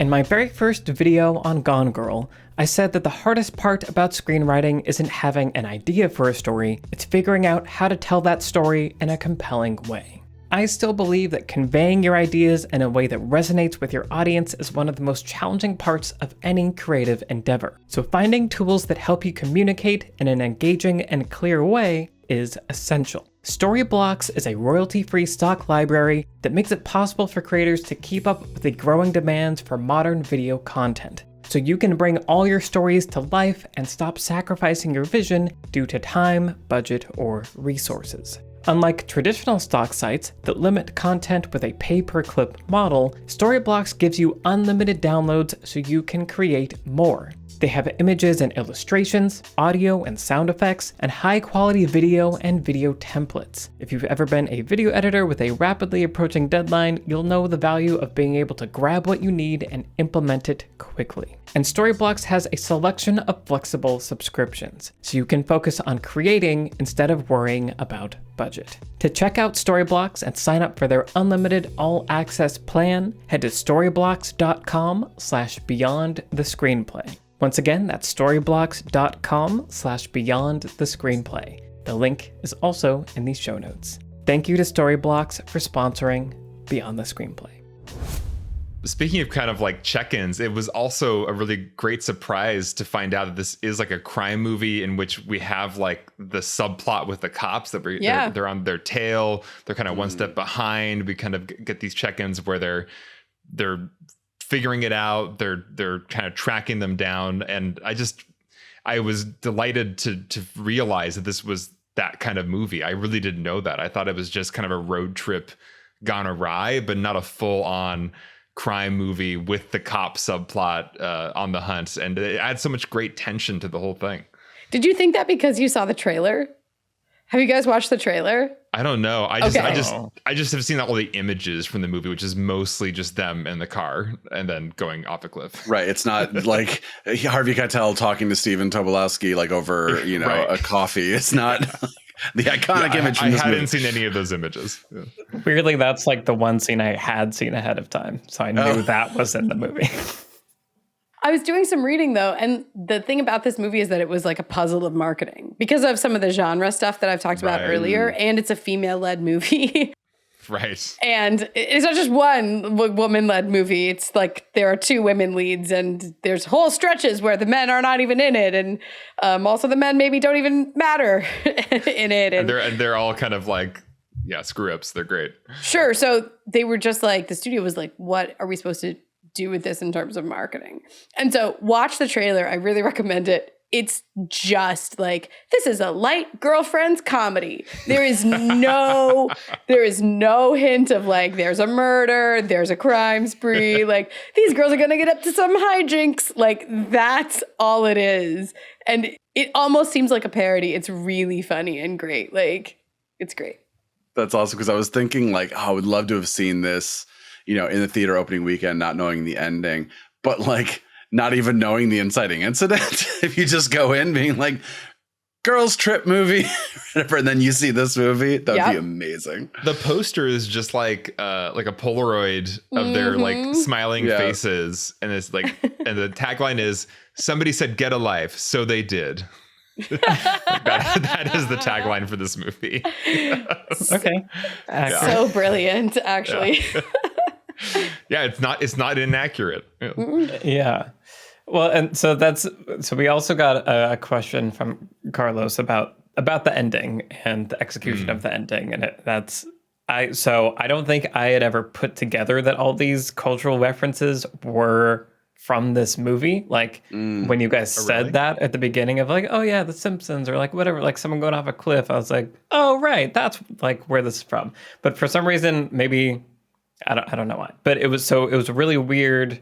In my very first video on Gone Girl, I said that the hardest part about screenwriting isn't having an idea for a story, it's figuring out how to tell that story in a compelling way. I still believe that conveying your ideas in a way that resonates with your audience is one of the most challenging parts of any creative endeavor. So finding tools that help you communicate in an engaging and clear way is essential. Storyblocks is a royalty-free stock library that makes it possible for creators to keep up with the growing demands for modern video content. So you can bring all your stories to life and stop sacrificing your vision due to time, budget, or resources. Unlike traditional stock sites that limit content with a pay-per-clip model, Storyblocks gives you unlimited downloads so you can create more. They have images and illustrations, audio and sound effects, and high-quality video and video templates. If you've ever been a video editor with a rapidly approaching deadline, you'll know the value of being able to grab what you need and implement it quickly. And Storyblocks has a selection of flexible subscriptions, so you can focus on creating instead of worrying about budget. To check out Storyblocks and sign up for their unlimited all-access plan, head to storyblocks.com/beyondthescreenplay. Once again, that's storyblocks.com/beyondthescreenplay. The link is also in the show notes. Thank you to Storyblocks for sponsoring Beyond the Screenplay. Speaking of kind of like check-ins, it was also a really great surprise to find out that this is like a crime movie in which we have like the subplot with the cops that they're on their tail. They're kind of one step behind. We kind of get these check-ins where they're figuring it out. They're kind of tracking them down. And I was delighted to realize that this was that kind of movie. I really didn't know that. I thought it was just kind of a road trip gone awry, but not a full-on crime movie with the cop subplot on the hunt. And it adds so much great tension to the whole thing. Did you think that because you saw the trailer? Have you guys watched the trailer? I don't know. I just have seen all the images from the movie, which is mostly just them in the car and then going off a cliff. Right. It's not like Harvey Keitel talking to Stephen Tobolowsky like over, right. a coffee. It's not the iconic image from this movie. I hadn't seen any of those images. Yeah. Weirdly, that's like the one scene I had seen ahead of time. So I knew that was in the movie. I was doing some reading though, and the thing about this movie is that it was like a puzzle of marketing because of some of the genre stuff that I've talked about earlier, and it's a female-led movie. Right. And it's not just one woman-led movie. It's like there are two women leads, and there's whole stretches where the men are not even in it, and also the men maybe don't even matter in it. And they're all kind of like, screw ups. They're great. Sure. So they were just like, the studio was like, what are we supposed to do with this in terms of marketing? And so watch the trailer. I really recommend it. It's just like, this is a light girlfriend's comedy. There is no hint of like, there's a murder, there's a crime spree. Like, these girls are going to get up to some hijinks. Like, that's all it is. And it almost seems like a parody. It's really funny and great. Like, it's great. That's awesome, because I was thinking like, I would love to have seen this, in the theater opening weekend, not knowing the ending, but like not even knowing the inciting incident. If you just go in being like, girls trip movie, whatever, and then you see this movie, that would be amazing. The poster is just like a Polaroid of their like smiling faces, and it's like, and the tagline is, "Somebody said get a life, so they did." that is the tagline for this movie. Okay. So brilliant, actually. It's not inaccurate. Yeah. Well, and so we also got a question from Carlos about the ending and the execution of the ending, and I don't think I had ever put together that all these cultural references were from this movie. Like when you guys said that at the beginning of like, oh yeah, The Simpsons, or like whatever, like someone going off a cliff, I was like, oh right, that's like where this is from. But for some reason, maybe I don't know why, but it was really weird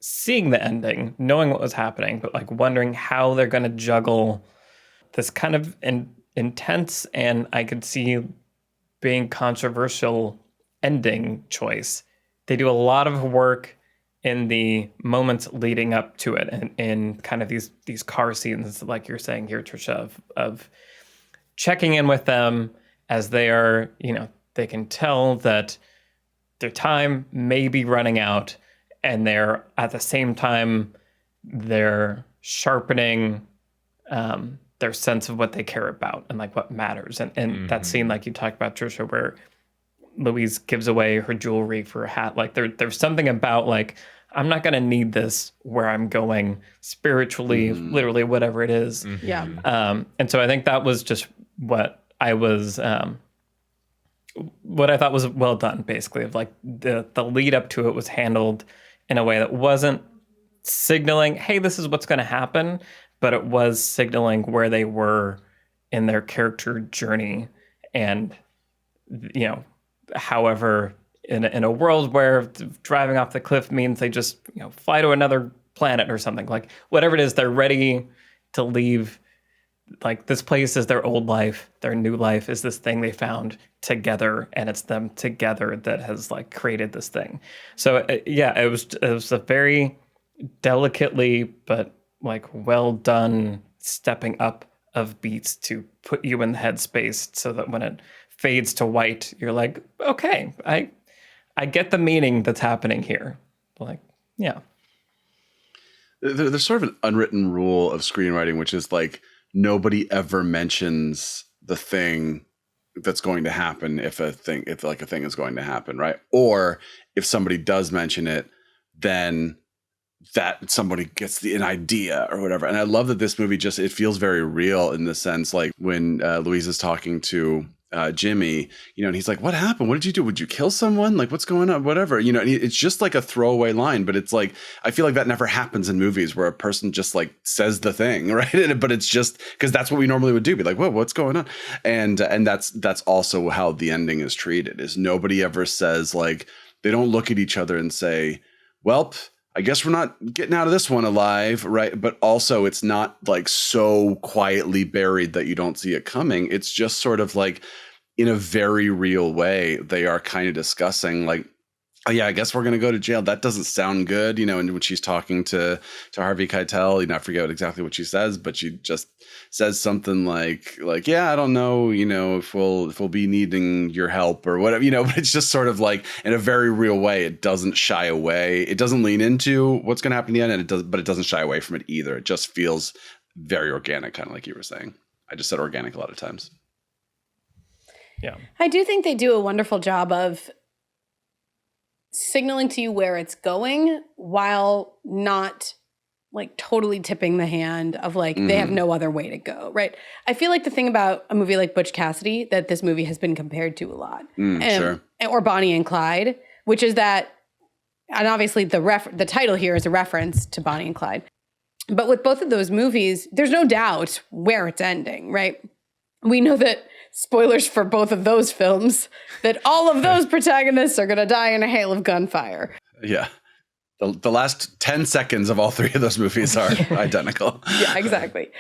seeing the ending, knowing what was happening, but like wondering how they're going to juggle this kind of intense, and I could see being controversial ending choice. They do a lot of work in the moments leading up to it, and in kind of these car scenes, like you're saying here, Trisha, of checking in with them as they are, they can tell that their time may be running out, and they're at the same time, they're sharpening their sense of what they care about and like what matters. And that scene, like you talked about, Trisha, where Louise gives away her jewelry for a hat. Like there's something about like, I'm not going to need this where I'm going spiritually, literally, whatever it is. Yeah. And so I think that was just what I thought was well done, basically, of like the lead up to it was handled in a way that wasn't signaling, hey, this is what's going to happen, but it was signaling where they were in their character journey. And, however, in a world where driving off the cliff means they just, fly to another planet or something, like whatever it is, they're ready to leave. Like this place is their old life, their new life is this thing they found together, and it's them together that has like created this thing. So it was a very delicately but like well done stepping up of beats to put you in the headspace, so that when it fades to white, you're like, okay, I get the meaning that's happening here. Like, yeah. There's sort of an unwritten rule of screenwriting, which is like, nobody ever mentions the thing that's going to happen if a thing is going to happen, right? Or if somebody does mention it, then that somebody gets an idea or whatever. And I love that this movie it feels very real in the sense, like when Louise is talking to Jimmy, and he's like, what happened? What did you do? Would you kill someone? Like, what's going on? Whatever, it's just like a throwaway line, but it's like, I feel like that never happens in movies where a person just like says the thing, right? But it's just because that's what we normally would do. Be like, whoa, what's going on? And that's also how the ending is treated, is nobody ever says, like, they don't look at each other and say, well, I guess we're not getting out of this one alive, right? But also it's not like so quietly buried that you don't see it coming. It's just sort of like, in a very real way, they are kind of discussing like, oh yeah, I guess we're going to go to jail. That doesn't sound good, and when she's talking to Harvey Keitel, I forget exactly what she says, but she just says something like, yeah, I don't know, if we'll be needing your help or whatever, but it's just sort of like, in a very real way, it doesn't shy away. It doesn't lean into what's going to happen in the end, but it doesn't shy away from it either. It just feels very organic, kind of like you were saying. I just said organic a lot of times. Yeah. I do think they do a wonderful job of signaling to you where it's going while not like totally tipping the hand of like they have no other way to go, right? I feel like the thing about a movie like Butch Cassidy that this movie has been compared to a lot, Sure. or Bonnie and Clyde, which is that, and obviously the title here is a reference to Bonnie and Clyde, but with both of those movies, there's no doubt where it's ending, right? We know that, spoilers for both of those films, that all of those protagonists are going to die in a hail of gunfire. Yeah. The last 10 seconds of all three of those movies are identical. Yeah, exactly.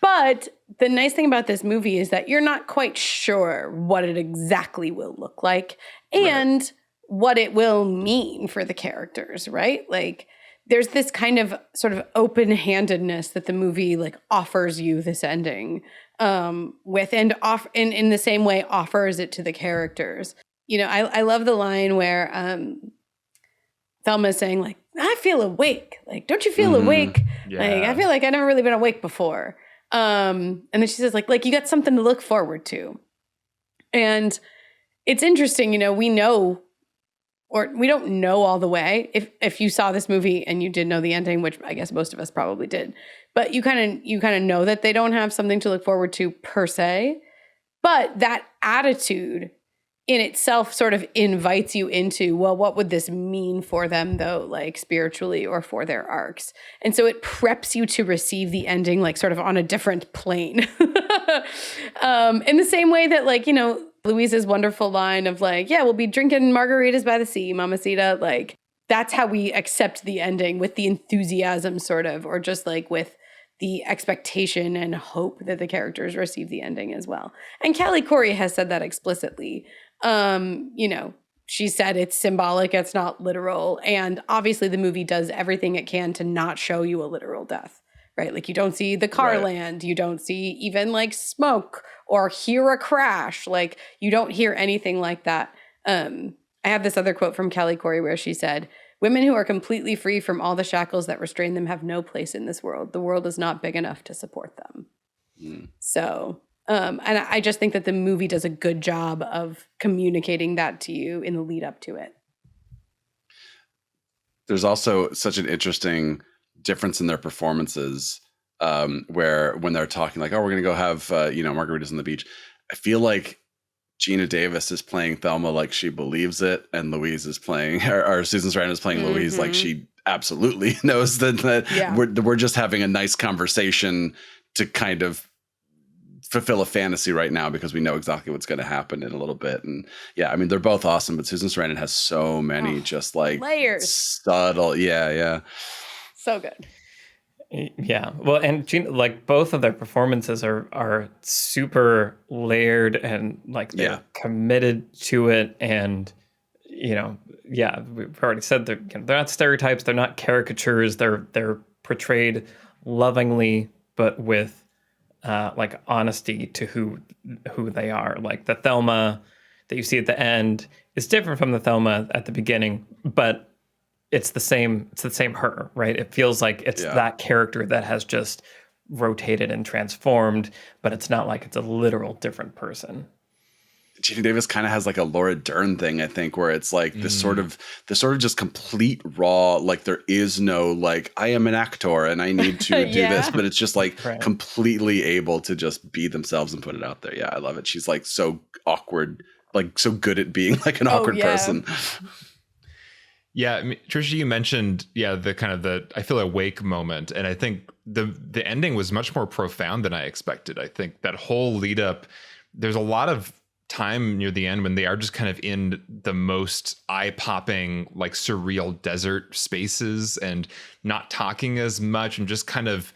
But the nice thing about this movie is that you're not quite sure what it exactly will look like and what it will mean for the characters, right? Like there's this kind of sort of open-handedness that the movie like offers you this ending with, and in the same way offers it to the characters. You know, I love the line where Thelma is saying like, I feel awake. Like, don't you feel awake? Yeah. Like, I feel like I've never really been awake before. And then she says like you got something to look forward to. And it's interesting, you know, we know, or we don't know all the way. If you saw this movie and you did know the ending, which I guess most of us probably did, but you kind of know that they don't have something to look forward to per se. But that attitude in itself sort of invites you into, well, what would this mean for them though, like spiritually or for their arcs? And so it preps you to receive the ending like sort of on a different plane. In the same way that like, you know, Louise's wonderful line of like, yeah, we'll be drinking margaritas by the sea, mamacita. Like that's how we accept the ending, with the enthusiasm sort of, or just like with the expectation and hope that the characters receive the ending as well. And Callie Corey has said that explicitly. You know, she said it's symbolic, it's not literal. And obviously the movie does everything it can to not show you a literal death, right? Like you don't see the car land, you don't see even like smoke or hear a crash. Like you don't hear anything like that. I have this other quote from Callie Corey where she said, "Women who are completely free from all the shackles that restrain them have no place in this world. The world is not big enough to support them." So, and I just think that the movie does a good job of communicating that to you in the lead up to it. There's also such an interesting difference in their performances, where when they're talking like, oh, we're going to go have, margaritas on the beach. I feel like Gina Davis is playing Thelma like she believes it, and Louise is playing, or Susan Sarandon is playing Louise like she absolutely knows that we're just having a nice conversation to kind of fulfill a fantasy right now because we know exactly what's going to happen in a little bit. And yeah, I mean, they're both awesome, but Susan Sarandon has so many just like layers, subtle. Yeah. So good. Yeah. Well, and like both of their performances are super layered and like they're committed to it. And, you know, yeah, we've already said they're not stereotypes. They're not caricatures. They're portrayed lovingly, but with like honesty to who they are. Like the Thelma that you see at the end is different from the Thelma at the beginning, but it's the same her, right? It feels like it's that character that has just rotated and transformed, but it's not like it's a literal different person. Gina Davis kind of has like a Laura Dern thing, I think, where it's like this sort of just complete raw, like there is no like, I am an actor and I need to do this, but it's just like completely able to just be themselves and put it out there. Yeah, I love it. She's like so awkward, like so good at being like an awkward person. Yeah, I mean, Trisha, you mentioned, the kind of the I feel awake moment. And I think the ending was much more profound than I expected. I think that whole lead up, there's a lot of time near the end when they are just kind of in the most eye-popping, like surreal desert spaces and not talking as much and just kind of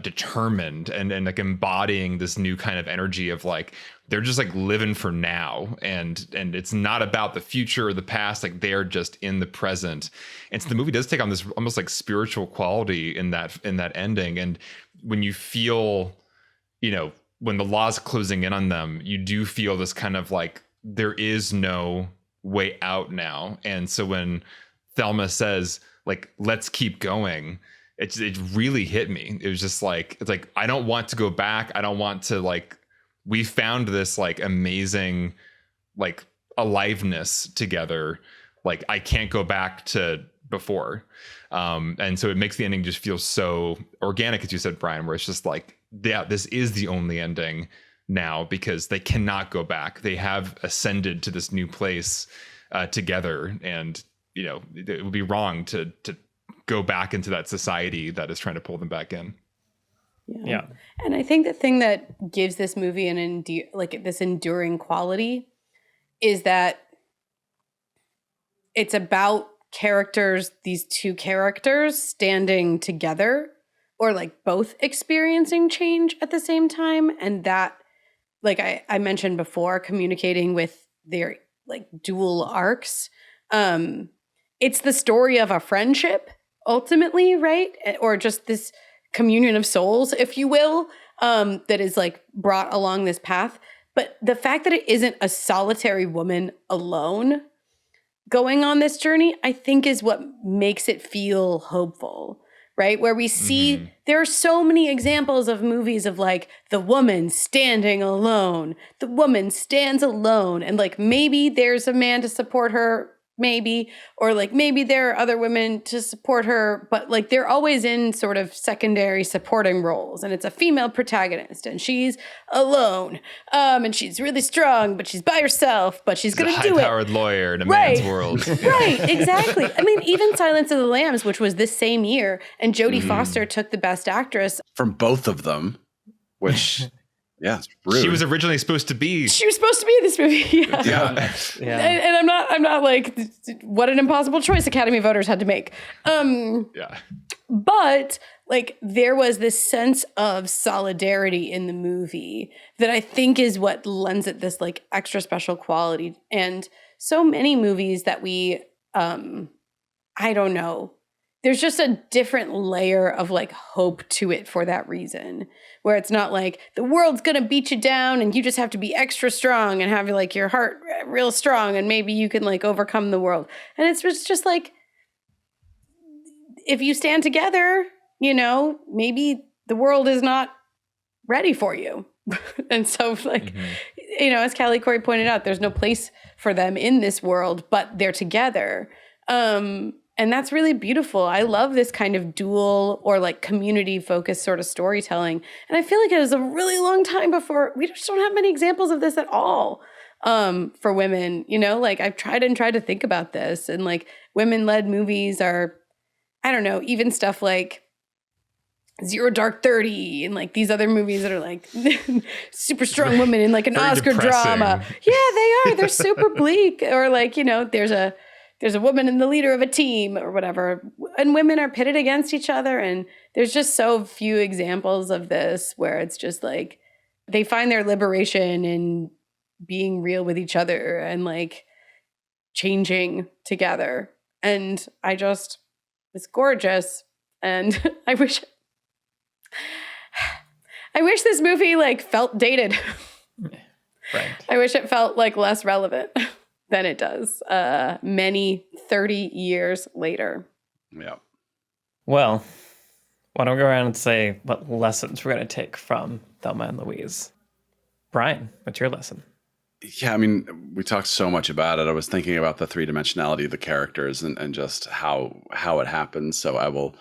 determined and like embodying this new kind of energy of like they're just like living for now and it's not about the future or the past, like they're just in the present. And so the movie does take on this almost like spiritual quality in that ending. And when you feel, you know, when the law's closing in on them, you do feel this kind of like there is no way out now. And so when Thelma says like let's keep going, it really hit me. It was just like, it's like, I don't want to go back. I don't want to like we found this like amazing like aliveness together. Like I can't go back to before. And so it makes the ending just feel so organic, as you said, Brian, where it's just like, yeah, this is the only ending now because they cannot go back. They have ascended to this new place together. And, you know, it would be wrong to go back into that society that is trying to pull them back in. Yeah. And I think the thing that gives this movie this enduring quality is that it's about these two characters standing together or like both experiencing change at the same time. And that, like I mentioned before, communicating with their like dual arcs. It's the story of a friendship ultimately, right? Or just this communion of souls, if you will, that is like brought along this path. But the fact that it isn't a solitary woman alone going on this journey, I think is what makes it feel hopeful, right? Where we see there are so many examples of movies of like the woman standing alone, the woman stands alone, and like maybe there's a man to support her, maybe, or like maybe there are other women to support her, but like they're always in sort of secondary supporting roles, and it's a female protagonist and she's alone, and she's really strong, but she's by herself, but she's gonna do it. High-powered lawyer in a man's world. Right, exactly. I mean, even Silence of the Lambs, which was this same year, and Jodie Foster took the Best Actress from both of them, which yeah, it's rude. She was originally supposed to be. She was supposed to be in this movie. Yeah. And I'm not like, what an impossible choice Academy voters had to make. Yeah. But like there was this sense of solidarity in the movie that I think is what lends it this like extra special quality. And so many movies that we, I don't know, there's just a different layer of like hope to it for that reason, where it's not like the world's going to beat you down and you just have to be extra strong and have like your heart real strong and maybe you can like overcome the world. And it's just like, if you stand together, you know, maybe the world is not ready for you. And so like, you know, as Callie Corey pointed out, there's no place for them in this world, but they're together. And that's really beautiful. I love this kind of dual or like community focused sort of storytelling. And I feel like it was a really long time before, we just don't have many examples of this at all for women. You know, like I've tried to think about this, and like women led movies are, I don't know, even stuff like Zero Dark 30 and like these other movies that are like super strong women in like an Oscar depressing. drama. Yeah, they are. They're super bleak. Or like, you know, there's a woman and the leader of a team or whatever, and women are pitted against each other. And there's just so few examples of this where it's just like they find their liberation in being real with each other and like changing together. And it's gorgeous. And I wish this movie like felt dated. Right. I wish it felt like less relevant than it does many 30 years later. Yeah. Well, why don't we go around and say what lessons we're going to take from Thelma and Louise? Brian, what's your lesson? Yeah, I mean, we talked so much about it. I was thinking about the three-dimensionality of the characters and just how it happens. So I will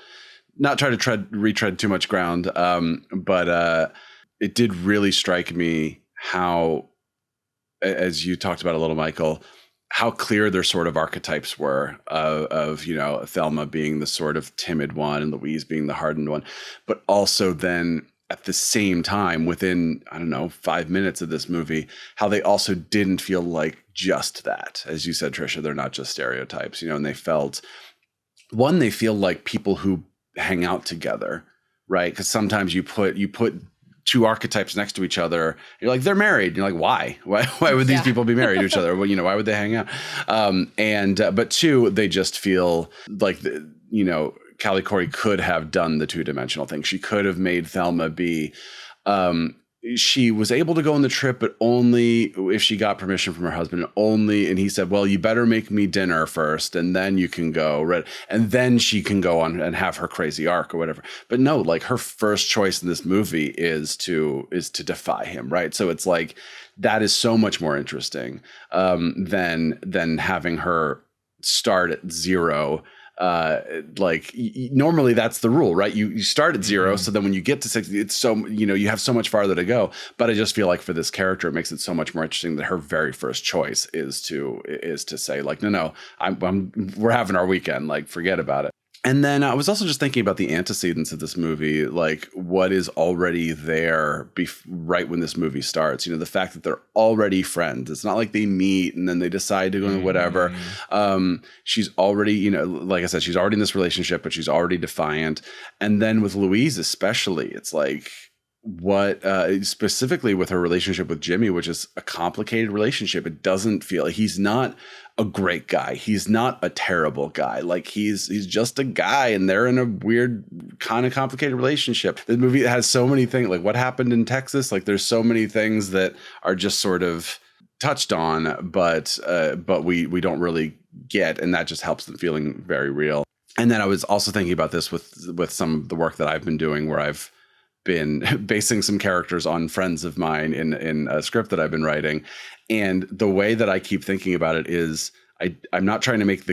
not try to retread too much ground. But it did really strike me how, as you talked about a little, Michael, how clear their sort of archetypes were of, you know, Thelma being the sort of timid one and Louise being the hardened one, but also then at the same time, within, I don't know, 5 minutes of this movie, how they also didn't feel like just that. As you said, Trisha, they're not just stereotypes, you know, and they feel like people who hang out together, right? Because sometimes you put two archetypes next to each other, you're like, they're married. You're like, why would these people be married to each other? Well, you know, why would they hang out? But two, they just feel like, you know, Callie Corey could have done the two-dimensional thing. She could have made Thelma be she was able to go on the trip, but only if she got permission from her husband. And he said, well, you better make me dinner first, and then you can go. Right. And then she can go on and have her crazy arc or whatever. But no, like her first choice in this movie is to defy him. Right. So it's like, that is so much more interesting than having her start at zero. Normally that's the rule, right? You start at zero. So then when you get to 60, it's so, you have so much farther to go. But I just feel like for this character, it makes it so much more interesting that her very first choice is to say like, no, we're having our weekend, like forget about it. And then I was also just thinking about the antecedents of this movie, like what is already there right when this movie starts. The fact that they're already friends. It's not like they meet and then they decide to go into whatever. She's already, like I said, she's already in this relationship, but she's already defiant. And then with Louise especially, it's like, what specifically with her relationship with Jimmy, which is a complicated relationship. It doesn't feel like he's not a great guy. He's not a terrible guy. Like he's just a guy, and they're in a weird kind of complicated relationship. The movie has so many things, like what happened in Texas. Like there's so many things that are just sort of touched on, but we don't really get, and that just helps them feeling very real. And then I was also thinking about this with some of the work that I've been doing, where I've been basing some characters on friends of mine in a script that I've been writing. And the way that I keep thinking about it is I'm not trying to make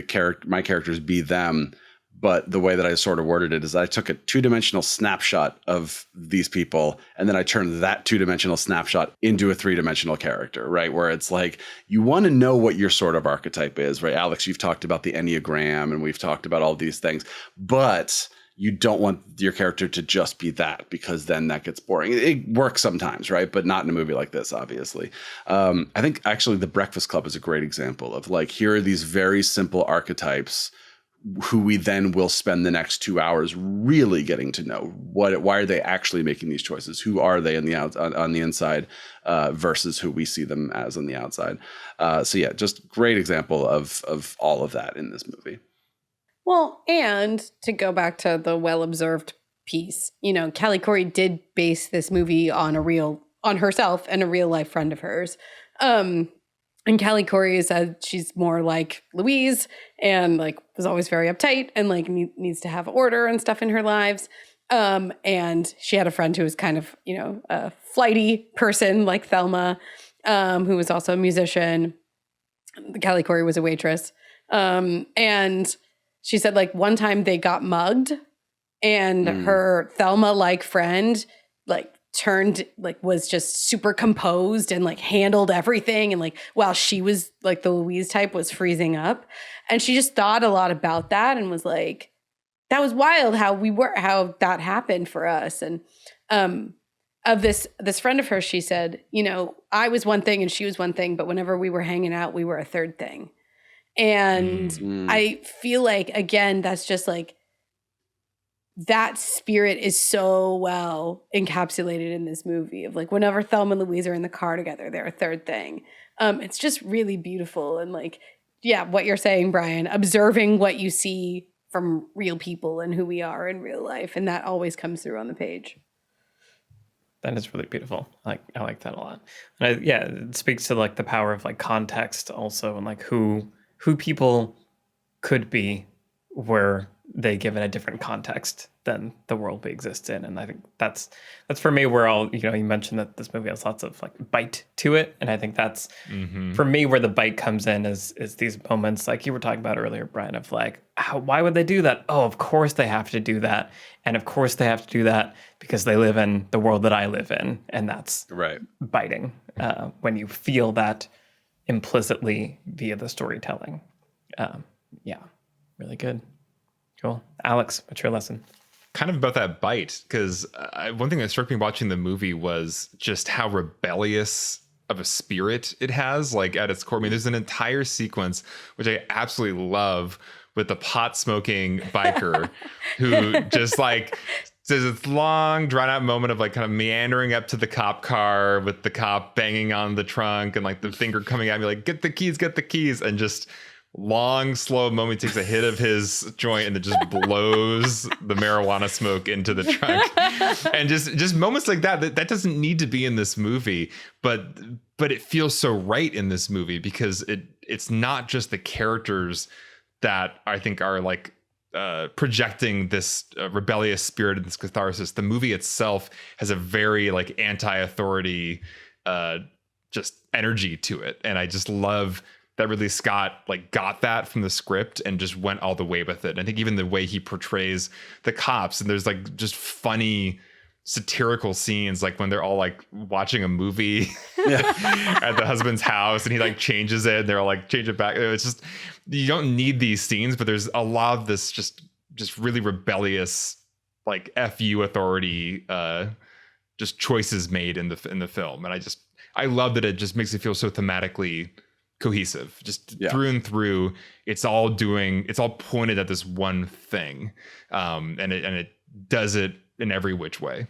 my characters be them, but the way that I sort of worded it is I took a 2-dimensional snapshot of these people, and then I turned that 2-dimensional snapshot into a 3-dimensional character, right? Where it's like, you want to know what your sort of archetype is, right? Alex, you've talked about the Enneagram, and we've talked about all these things, but you don't want your character to just be that, because then that gets boring. It works sometimes, right? But not in a movie like this, obviously. I think actually The Breakfast Club is a great example of like, here are these very simple archetypes who we then will spend the next 2 hours really getting to know. Why are they actually making these choices? Who are they on the inside versus who we see them as on the outside? So yeah, just great example of all of that in this movie. Well, and to go back to the well-observed piece, Kelly Corey did base this movie on herself and a real life friend of hers. And Kelly Corey said she's more like Louise, and like was always very uptight and like needs to have order and stuff in her lives. And she had a friend who was kind of, a flighty person like Thelma, who was also a musician. Kelly Corey was a waitress. And she said like one time they got mugged, and her Thelma-like friend like turned, like was just super composed and like handled everything. And like, while she was like the Louise type was freezing up. And she just thought a lot about that and was like, that was wild how that happened for us. And of this friend of hers, she said, I was one thing and she was one thing, but whenever we were hanging out, we were a third thing. And I feel like, again, that's just like, that spirit is so well encapsulated in this movie of like, whenever Thelma and Louise are in the car together, they're a third thing. It's just really beautiful. And like, yeah, what you're saying, Brian, observing what you see from real people and who we are in real life. And that always comes through on the page. That is really beautiful. I like that a lot. And it speaks to like the power of like context also, and like who people could be were they given a different context than the world we exist in. And I think that's for me where you mentioned that this movie has lots of like bite to it. And I think that's for me where the bite comes in is these moments like you were talking about earlier, Brian, of like, why would they do that? Oh, of course they have to do that. And of course they have to do that because they live in the world that I live in. And that's right. Biting when you feel that implicitly via the storytelling. Really good. Cool. Alex, what's your lesson? Kind of about that bite, because one thing that struck me watching the movie was just how rebellious of a spirit it has, like at its core. I mean, there's an entire sequence, which I absolutely love, with the pot smoking biker who just like, there's this long drawn out moment of like kind of meandering up to the cop car with the cop banging on the trunk and like the finger coming at me like, get the keys, and just long, slow moment, takes a hit of his joint and then just blows the marijuana smoke into the trunk. And just moments like that doesn't need to be in this movie, but it feels so right in this movie because it's not just the characters that I think are like projecting this rebellious spirit and this catharsis. The movie itself has a very like anti-authority just energy to it, and I just love that Ridley Scott like got that from the script and just went all the way with it. And I think even the way he portrays the cops, and there's like just funny satirical scenes, like when they're all like watching a movie at the husband's house and he like changes it and they're all like change it back. It's just, you don't need these scenes, but there's a lot of this just really rebellious like FU authority just choices made in the film. And I love that it just makes it feel so thematically cohesive, just through and through. It's all pointed at this one thing, and it does it in every which way.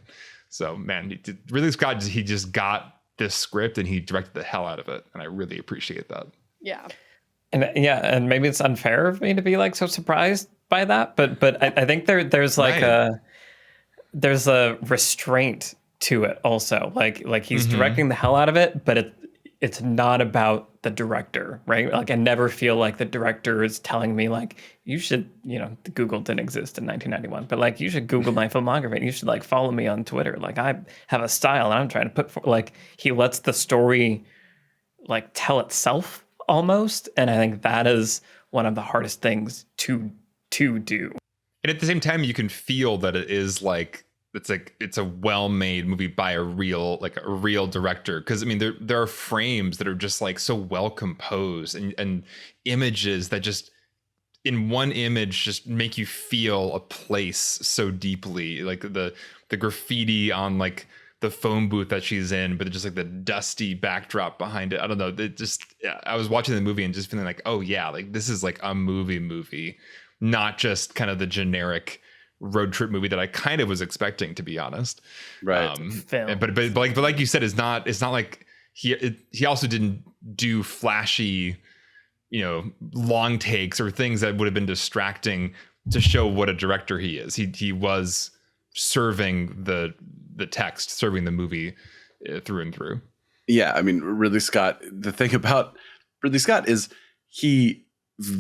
So man, Ridley Scott, he just got this script and he directed the hell out of it, and I really appreciate that. Yeah. And maybe it's unfair of me to be like so surprised by that, but I think there's like there's a restraint to it also. Like he's directing the hell out of it, but it's not about the director, right? Like I never feel like the director is telling me like, you should, Google didn't exist in 1991, but like you should Google my filmography and you should like follow me on Twitter. Like I have a style and I'm trying to put like he lets the story like tell itself almost. And I think that is one of the hardest things to do. And at the same time, you can feel that it is like, it's a well-made movie by a real director, because I mean there are frames that are just like so well composed and images that just in one image just make you feel a place so deeply, like the graffiti on like the phone booth that she's in, but just like the dusty backdrop behind it. I don't know, I was watching the movie and just feeling like, oh yeah, like this is like a movie, not just kind of the generic road trip movie that I kind of was expecting, to be honest. Right. But like you said, it's not like he also didn't do flashy, long takes or things that would have been distracting to show what a director he is. He was serving the text, serving the movie through and through. Yeah, I mean, Ridley Scott, the thing about Ridley Scott is he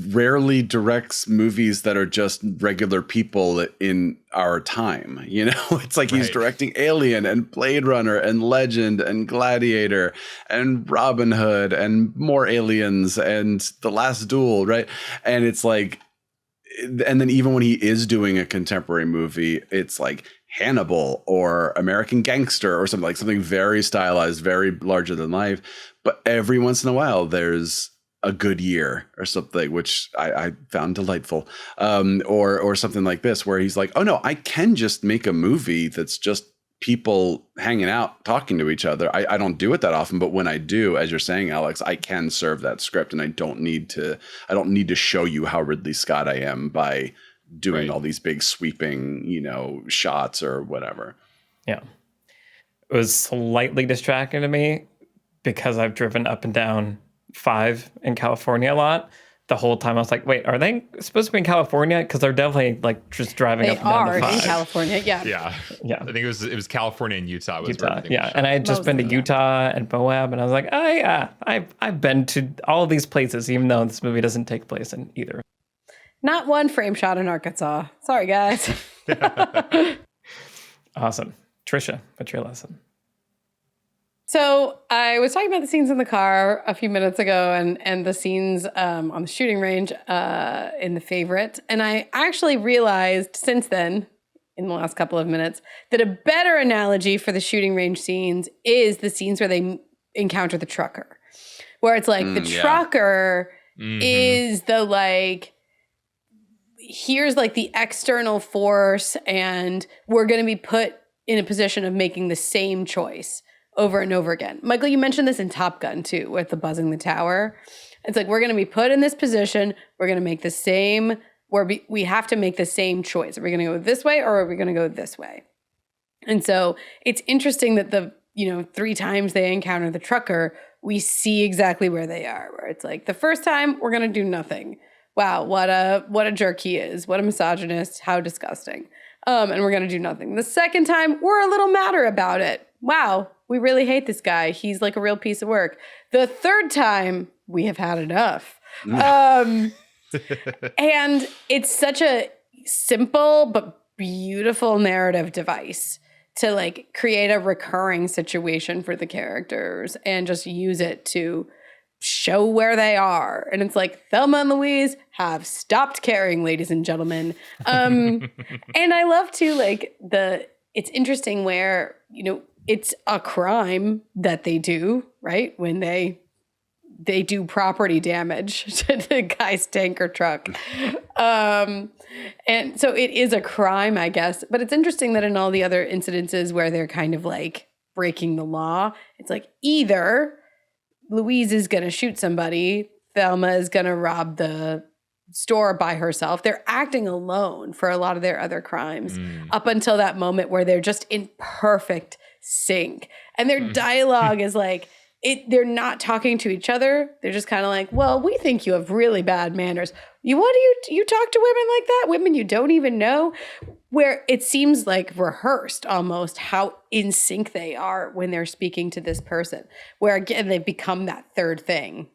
rarely directs movies that are just regular people in our time. It's like he's directing Alien and Blade Runner and Legend and Gladiator and Robin Hood and more Aliens and The Last Duel, right? And it's like, and then even when he is doing a contemporary movie, it's like Hannibal or American Gangster or something very stylized, very larger than life. But every once in a while, there's a Good Year or something, which I found delightful, or something like this, where he's like, oh no, I can just make a movie that's just people hanging out, talking to each other. I don't do it that often, but when I do, as you're saying, Alex, I can serve that script, and I don't need to show you how Ridley Scott I am by doing all these big sweeping, shots or whatever. Yeah. It was slightly distracting to me because I've driven up and down 5 in California a lot. The whole time I was like, wait, are they supposed to be in California? Because they're definitely like just driving up and down the 5. They are in California, yeah. I think it was California and Utah. And I had just been to Utah and Moab, and I was like, oh yeah, I've been to all of these places, even though this movie doesn't take place in either. Not one frame shot in Arkansas. Sorry, guys. Awesome. Trisha, what's your lesson? So I was talking about the scenes in the car a few minutes ago and the scenes on the shooting range in The Favorite. And I actually realized since then, in the last couple of minutes, that a better analogy for the shooting range scenes is the scenes where they encounter the trucker. Where it's like the trucker is the like, here's like the external force and we're going to be put in a position of making the same choice over and over again. Michael, you mentioned this in Top Gun too, with the buzzing the tower. It's like, we're going to be put in this position. We're going to make the same, we have to make the same choice. Are we going to go this way or are we going to go this way? And so it's interesting that 3 times they encounter the trucker, we see exactly where they are, where it's like the first time we're going to do nothing. Wow, what a jerk he is. What a misogynist. How disgusting. And we're going to do nothing. The second time, we're a little madder about it. Wow, we really hate this guy. He's like a real piece of work. The third time, we have had enough. And it's such a simple but beautiful narrative device to like create a recurring situation for the characters and just use it to show where they are. And it's like, Thelma and Louise have stopped caring, ladies and gentlemen. And I love too, like it's interesting where, it's a crime that they do, right? When they do property damage to the guy's tanker truck. And so it is a crime, I guess. But it's interesting that in all the other incidences where they're kind of like breaking the law, it's like either Louise is going to shoot somebody, Thelma is going to rob the store by herself. They're acting alone for a lot of their other crimes up until that moment where they're just in perfect sync. And their dialogue is like, they're not talking to each other. They're just kind of like, well, we think you have really bad manners. What do you talk to women like that? Women you don't even know? Where it seems like rehearsed almost how in sync they are when they're speaking to this person. Where again, they become that third thing.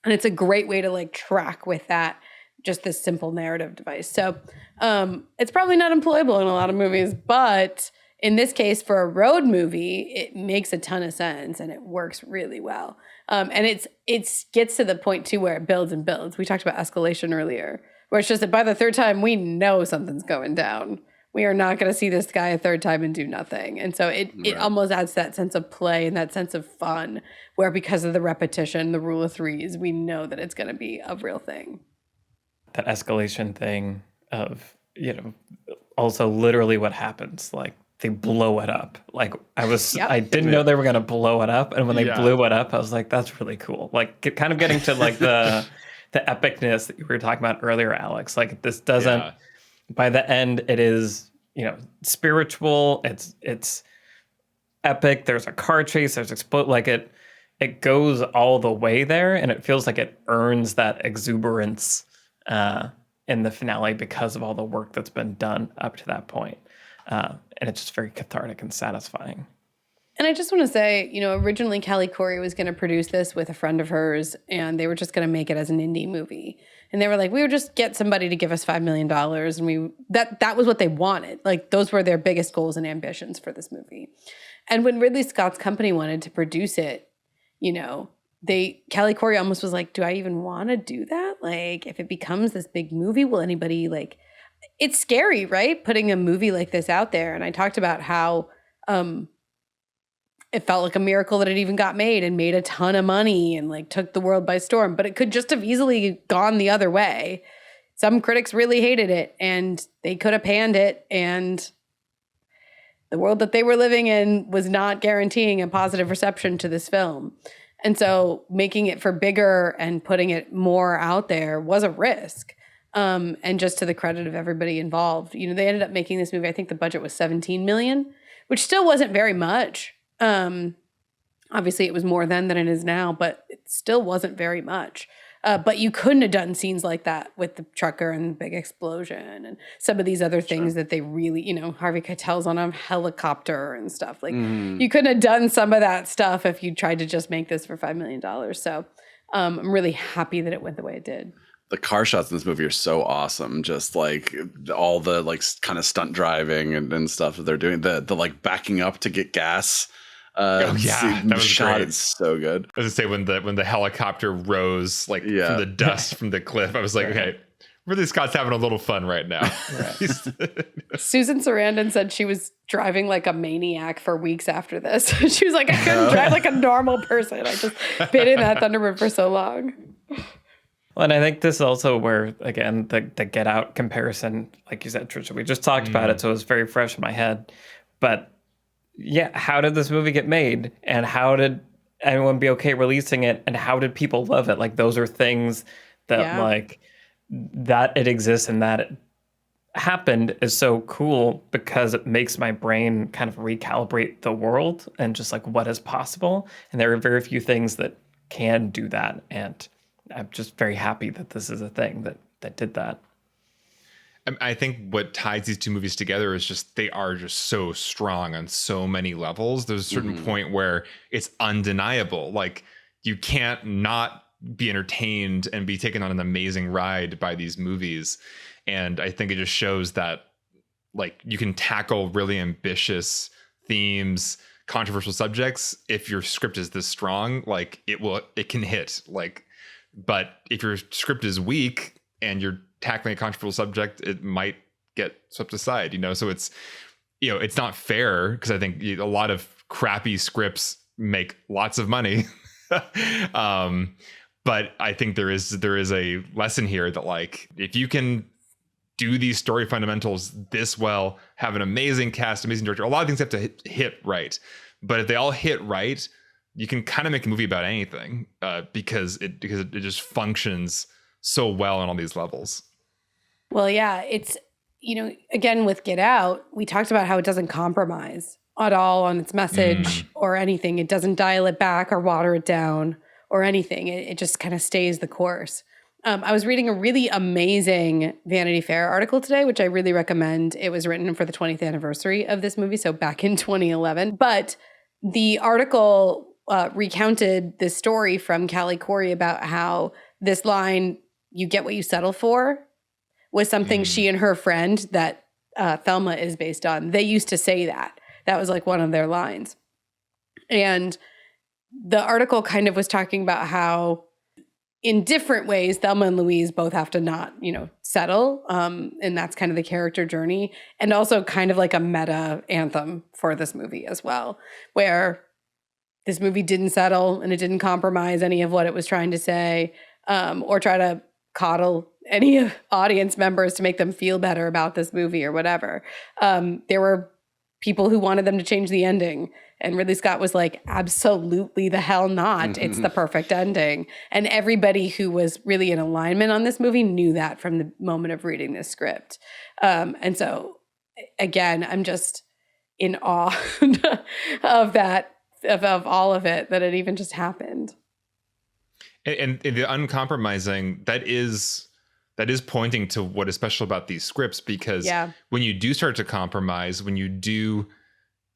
And it's a great way to like track with that, just this simple narrative device. So it's probably not employable in a lot of movies, but in this case, for a road movie, it makes a ton of sense and it works really well. And it gets to the point too where it builds and builds. We talked about escalation earlier, where it's just that by the third time we know something's going down. We are not going to see this guy a third time and do nothing. And so it almost adds that sense of play and that sense of fun, where because of the repetition, the rule of threes, we know that it's going to be a real thing. That escalation thing of, also literally what happens, like they blow it up. Like I didn't know they were going to blow it up. And when they blew it up, I was like, that's really cool. Like kind of getting to like the epicness that you were talking about earlier, Alex. Like this doesn't, by the end, it is, spiritual. It's epic. There's a car chase. There's it goes all the way there. And it feels like it earns that exuberance in the finale because of all the work that's been done up to that point. And it's just very cathartic and satisfying. And I just want to say, originally Kelly Corey was going to produce this with a friend of hers, and they were just going to make it as an indie movie. And they were like, we would just get somebody to give us $5 million. And that was what they wanted. Like, those were their biggest goals and ambitions for this movie. And when Ridley Scott's company wanted to produce it, Kelly Corey almost was like, do I even want to do that? Like, if it becomes this big movie, will anybody like... It's scary, right? Putting a movie like this out there. And I talked about how it felt like a miracle that it even got made and made a ton of money and like took the world by storm. But it could just have easily gone the other way. Some critics really hated it and they could have panned it. And the world that they were living in was not guaranteeing a positive reception to this film. And so making it for bigger and putting it more out there was a risk. And just to the credit of everybody involved, they ended up making this movie. I think the budget was $17 million, which still wasn't very much. Obviously it was more then than it is now, but it still wasn't very much. But you couldn't have done scenes like that with the trucker and the big explosion and some of these other things that they really, Harvey Keitel's on a helicopter and stuff. Like you couldn't have done some of that stuff if you tried to just make this for $5 million. So I'm really happy that it went the way it did. The car shots in this movie are so awesome. Just like all the like kind of stunt driving and stuff that they're doing. The like backing up to get gas. That was shot great. is so good. I was gonna say when the helicopter rose like from the dust from the cliff, I was like, okay, Ridley Scott's having a little fun right now. Susan Sarandon said she was driving like a maniac for weeks after this. She was like, I couldn't drive like a normal person. I just been in that Thunderbird for so long. Well, and I think this is also where, again, the Get Out comparison, like you said, Trisha, we just talked about it, so it was very fresh in my head. But yeah, how did this movie get made? And how did anyone be okay releasing it? And how did people love it? Like, those are things that, like, that it exists and that it happened is so cool because it makes my brain kind of recalibrate the world and just like what is possible. And there are very few things that can do that. And I'm just very happy that this is a thing that did that. I think what ties these two movies together is just they are just so strong on so many levels. There's a certain point where it's undeniable. Like you can't not be entertained and be taken on an amazing ride by these movies. And I think it just shows that like you can tackle really ambitious themes, controversial subjects. If your script is this strong, like it can hit. Like, but if your script is weak and you're tackling a controversial subject, it might get swept aside, so it's it's not fair, because I think a lot of crappy scripts make lots of money. But I think there is a lesson here that like if you can do these story fundamentals this well, have an amazing cast, amazing director, a lot of things have to hit right, but if they all hit right, you can kind of make a movie about anything, because it just functions so well on all these levels. Well, yeah, it's, again, with Get Out, we talked about how it doesn't compromise at all on its message or anything. It doesn't dial it back or water it down or anything. It just kind of stays the course. I was reading a really amazing Vanity Fair article today, which I really recommend. It was written for the 20th anniversary of this movie, so back in 2011. But the article recounted this story from Callie Corey about how this line, "You get what you settle for," was something she and her friend that Thelma is based on, they used to say that. That was like one of their lines. And the article kind of was talking about how in different ways, Thelma and Louise both have to not, settle. And that's kind of the character journey. And also kind of like a meta anthem for this movie as well, where this movie didn't settle and it didn't compromise any of what it was trying to say, or try to coddle any audience members to make them feel better about this movie or whatever. There were people who wanted them to change the ending. And Ridley Scott was like, absolutely the hell not. It's the perfect ending. And everybody who was really in alignment on this movie knew that from the moment of reading this script. And so, again, I'm just in awe of that, of all of it, that it even just happened. And the uncompromising, that is pointing to what is special about these scripts, because when you do start to compromise, when you do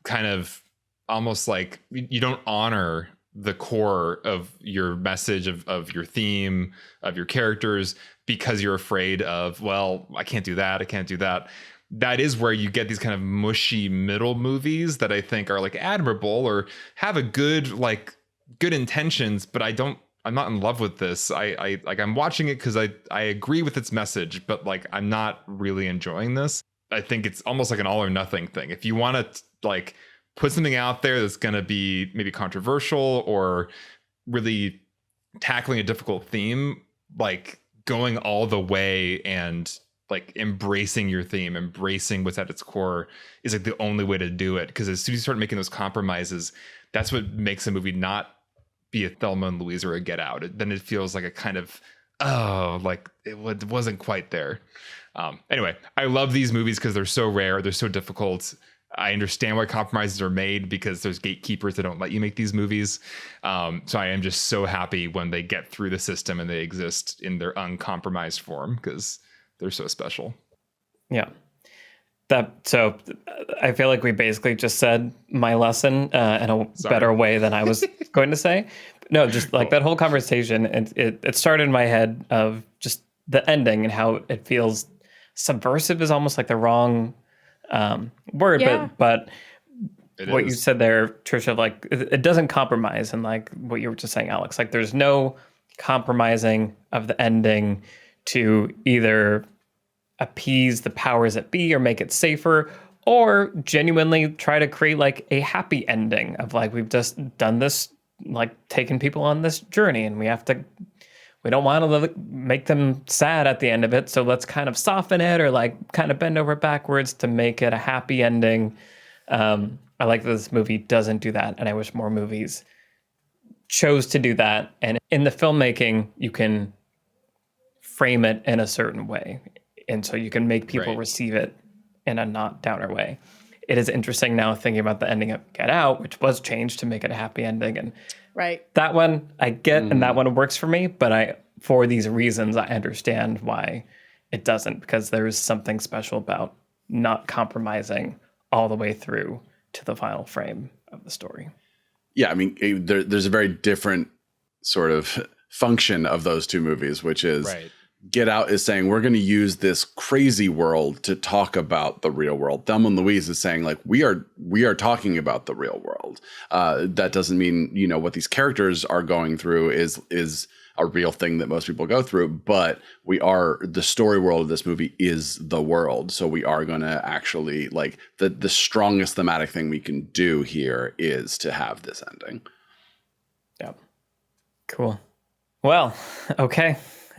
kind of almost like you don't honor the core of your message, of your theme, of your characters, because you're afraid of, well, I can't do that. That is where you get these kind of mushy middle movies that I think are like admirable or have a good intentions, but I'm not in love with this. I'm watching it because I agree with its message, but like I'm not really enjoying this. I think it's almost like an all or nothing thing. If you want to like put something out there that's going to be maybe controversial or really tackling a difficult theme, like going all the way and like embracing your theme, embracing what's at its core is like the only way to do it. Because as soon as you start making those compromises, that's what makes a movie not be a Thelma and Louise or a Get Out. Then it feels like a kind of, like it wasn't quite there. Anyway, I love these movies because they're so rare. They're so difficult. I understand why compromises are made, because there's gatekeepers that don't let you make these movies. So I am just so happy when they get through the system and they exist in their uncompromised form, because they're so special. Yeah. So I feel like we basically just said my lesson in a better way than I was going to say. No, just like that whole conversation, it started in my head of just the ending and how it feels subversive is almost like the wrong word, but what you said there, Trisha, like it doesn't compromise, and like what you were just saying, Alex, like there's no compromising of the ending to either appease the powers that be or make it safer, or genuinely try to create like a happy ending of like, we've just done this, like taken people on this journey, and we don't want to make them sad at the end of it, so let's kind of soften it or like kind of bend over backwards to make it a happy ending. I like that this movie doesn't do that, and I wish more movies chose to do that. And in the filmmaking, you can frame it in a certain way. and so you can make people receive it in a not downer way. It is interesting now thinking about the ending of Get Out, which was changed to make it a happy ending, and that one I get, and that one works for me. But for these reasons, I understand why it doesn't, because there is something special about not compromising all the way through to the final frame of the story. Yeah, I mean, there's a very different sort of function of those two movies, which is Get Out is saying we're going to use this crazy world to talk about the real world. Thelma Louise is saying like we are talking about the real world. That doesn't mean what these characters are going through is a real thing that most people go through, but the story world of this movie is the world. So we are going to actually like the strongest thematic thing we can do here is to have this ending. Yeah. Cool. Well, okay.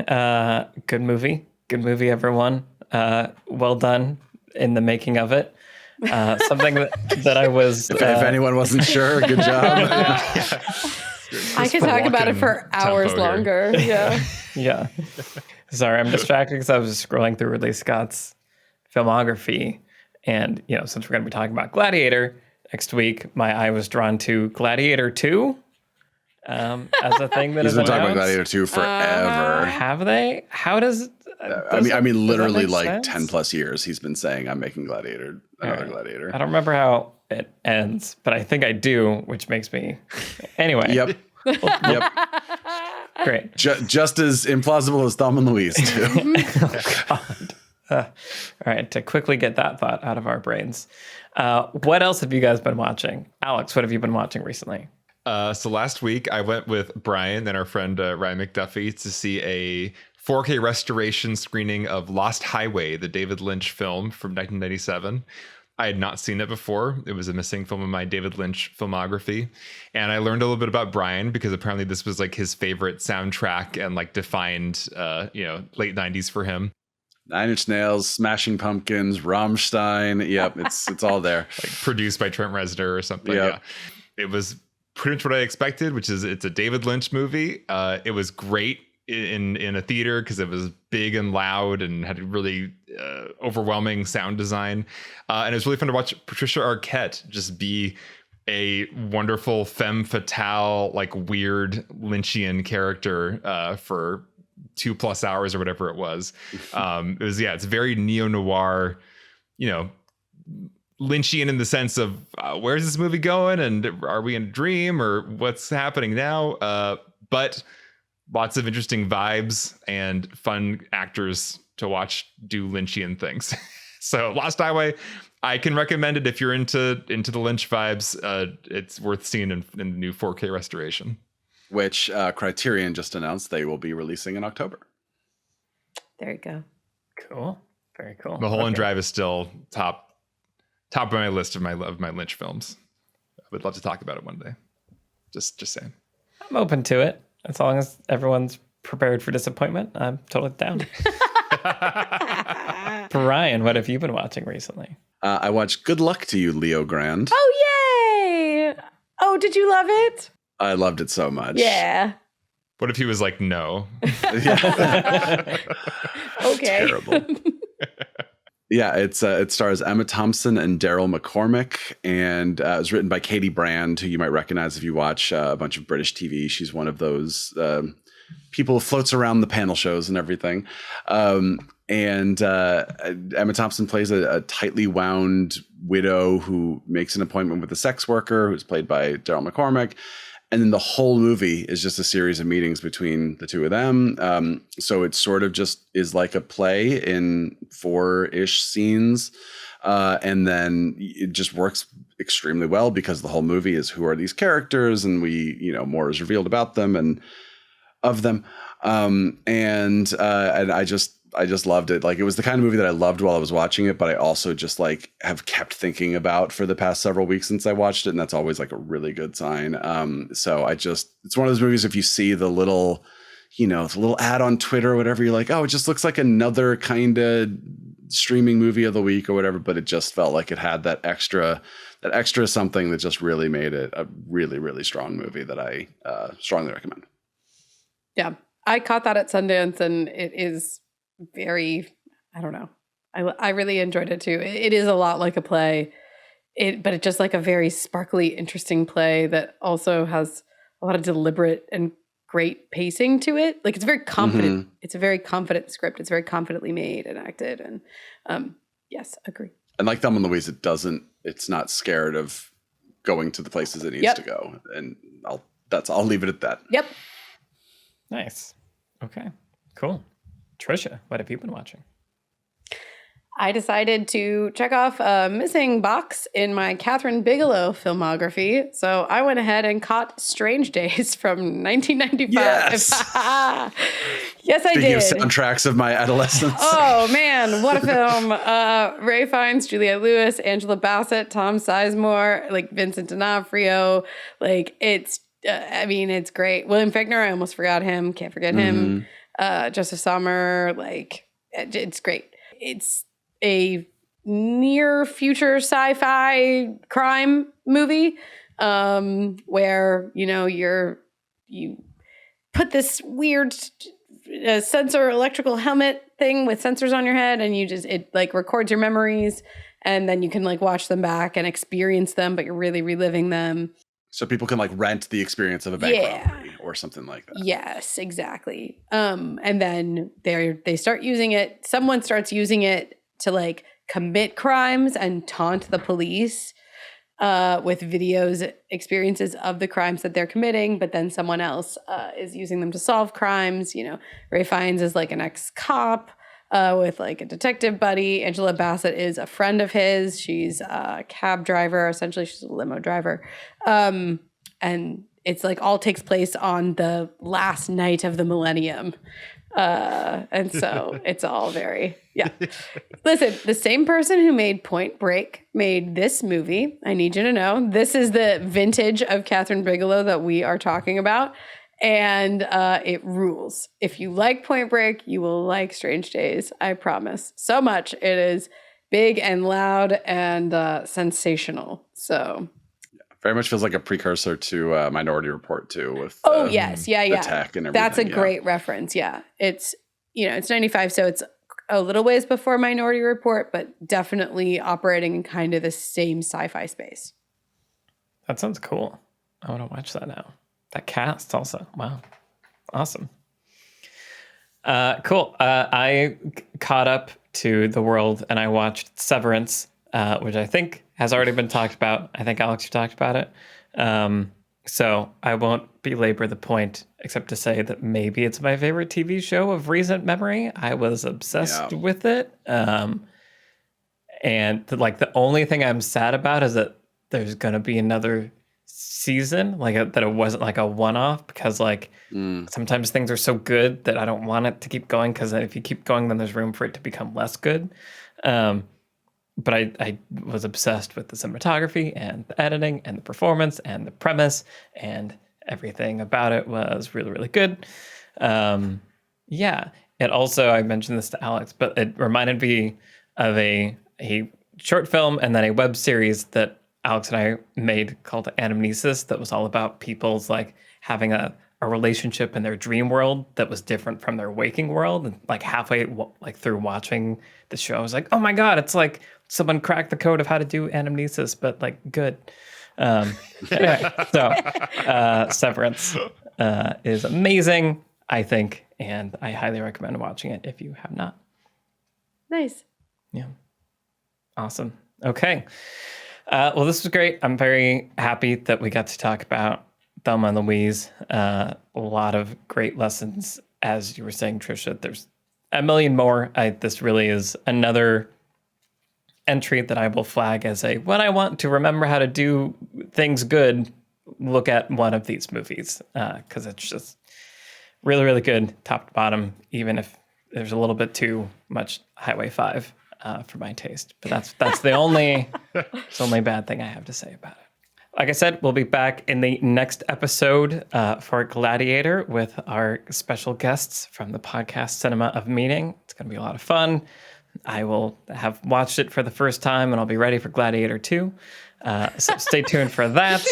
Good movie, everyone. Well done in the making of it. Something that I was. If anyone wasn't sure, good job. I could talk about it for hours longer. Yeah. Yeah. Sorry, I'm distracted because I was scrolling through Ridley Scott's filmography, and since we're going to be talking about Gladiator next week, my eye was drawn to Gladiator 2. As a thing that he's is been talking about announced. Gladiator 2 forever. Have they? How does? I mean, literally like sense? 10 plus years. He's been saying, "I'm making Gladiator, another Gladiator." I don't remember how it ends, but I think I do, which makes me. Anyway. Yep. Yep. Great. Just as implausible as Thelma Louise too. Oh, God. All right. To quickly get that thought out of our brains, what else have you guys been watching? Alex, what have you been watching recently? So last week I went with Brian and our friend Ryan McDuffie to see a 4K restoration screening of Lost Highway, the David Lynch film from 1997. I had not seen it before. It was a missing film in my David Lynch filmography. And I learned a little bit about Brian because apparently this was like his favorite soundtrack and like defined, late 90s for him. 9 Inch Nails, Smashing Pumpkins, Rammstein. Yep, it's all there. Like produced by Trent Reznor or something. Yep. Yeah. It was pretty much what I expected, which is it's a David Lynch movie. It was great in a theater because it was big and loud and had really overwhelming sound design. And it was really fun to watch Patricia Arquette just be a wonderful femme fatale, like weird Lynchian character for 2+ hours or whatever it was. It's very neo-noir, Lynchian in the sense of where's this movie going and are we in a dream or what's happening now? But lots of interesting vibes and fun actors to watch do Lynchian things. So Lost Highway, I can recommend it if you're into the Lynch vibes. It's worth seeing in the new 4K restoration. Which Criterion just announced they will be releasing in October. There you go. Cool. Very cool. Mulholland Drive is still top of my list of my Lynch films. I would love to talk about it one day. Just saying. I'm open to it. As long as everyone's prepared for disappointment, I'm totally down. Brian, what have you been watching recently? I watched Good Luck to You, Leo Grand. Oh, yay! Oh, did you love it? I loved it so much. Yeah. What if he was like, no? Okay. Terrible. Yeah, it stars Emma Thompson and Daryl McCormick, and it was written by Katie Brand, who you might recognize if you watch a bunch of British TV. She's one of those people who floats around the panel shows and everything. And Emma Thompson plays a tightly wound widow who makes an appointment with a sex worker who's played by Daryl McCormick. And then the whole movie is just a series of meetings between the two of them. So it sort of just is like a play in 4-ish scenes. And then it just works extremely well because the whole movie is who are these characters, and more is revealed about them and of them. And I just loved it. Like, it was the kind of movie that I loved while I was watching it, but I also just like have kept thinking about for the past several weeks since I watched it. And that's always like a really good sign. So it's one of those movies, if you see the little ad on Twitter or whatever, you're like, oh, it just looks like another kind of streaming movie of the week or whatever. But it just felt like it had that extra something that just really made it a really, really strong movie that I strongly recommend. Yeah. I caught that at Sundance, and it is very I don't know. I really enjoyed it too. It is a lot like a play, but it's just like a very sparkly, interesting play that also has a lot of deliberate and great pacing to it. Like it's very confident. It's a very confident script. It's very confidently made and acted. And yes, agree. And like Thelma Louise, it's not scared of going to the places it needs to go. And I'll leave it at that. Yep. Nice. Okay, cool. Trisha, what have you been watching? I decided to check off a missing box in my Catherine Bigelow filmography. So I went ahead and caught Strange Days from 1995. Yes, yes, I did. Speaking of soundtracks of my adolescence. Oh, man, what a film. Ray Fiennes, Juliette Lewis, Angela Bassett, Tom Sizemore, like Vincent D'Onofrio. Like it's great. William Fichtner, I almost forgot him. Can't forget him. Joseph Sommer, like it's great. It's a near future sci-fi crime movie where you put this weird sensor electrical helmet thing with sensors on your head, and it like records your memories, and then you can like watch them back and experience them, but you're really reliving them. So people can like rent the experience of a bank robbery or something like that. Yes, exactly. And then they start using it. Someone starts using it to like commit crimes and taunt the police with experiences of the crimes that they're committing. But then someone else is using them to solve crimes. Ray Fiennes is like an ex-cop with like a detective buddy. Angela Bassett is a friend of his. She's a cab driver. Essentially, she's a limo driver. And it's like all takes place on the last night of the millennium. And so it's all very, Listen, the same person who made Point Break made this movie. I need you to know this is the vintage of Catherine Bigelow that we are talking about. And it rules. If you like Point Break, you will like Strange Days. I promise. So much. It is big and loud and sensational. So very much feels like a precursor to Minority Report too. With yes, yeah. the tech and everything. That's a great reference. Yeah, it's it's 95, so it's a little ways before Minority Report, but definitely operating in kind of the same sci-fi space. That sounds cool. I want to watch that now. That cast also. Wow. Awesome. Cool. I caught up to the world and I watched Severance, which I think has already been talked about. I think, Alex, you talked about it. So I won't belabor the point except to say that maybe it's my favorite TV show of recent memory. I was obsessed with it. And the only thing I'm sad about is that there's going to be another season, that it wasn't like a one-off, because sometimes things are so good that I don't want it to keep going, because if you keep going, then there's room for it to become less good. But I was obsessed with the cinematography and the editing and the performance and the premise, and everything about it was really, really good. It also, I mentioned this to Alex, but it reminded me of a short film and then a web series that Alex and I made called Anamnesis, that was all about people's having a relationship in their dream world that was different from their waking world. And halfway through watching the show, I was like, oh my God, it's like someone cracked the code of how to do Anamnesis, but good. Anyway, so Severance is amazing, I think, and I highly recommend watching it if you have not. Nice. Yeah. Awesome. Okay. Well, this was great. I'm very happy that we got to talk about Thelma and Louise. A lot of great lessons, as you were saying, Trisha. There's a million more. This really is another entry that I will flag as when I want to remember how to do things good, look at one of these movies, because it's just really, really good, top to bottom, even if there's a little bit too much Highway 5 for my taste. But that's the only bad thing I have to say about it. Like I said, we'll be back in the next episode for Gladiator with our special guests from the podcast Cinema of Meaning. It's going to be a lot of fun. I will have watched it for the first time, and I'll be ready for Gladiator 2. So stay tuned for that.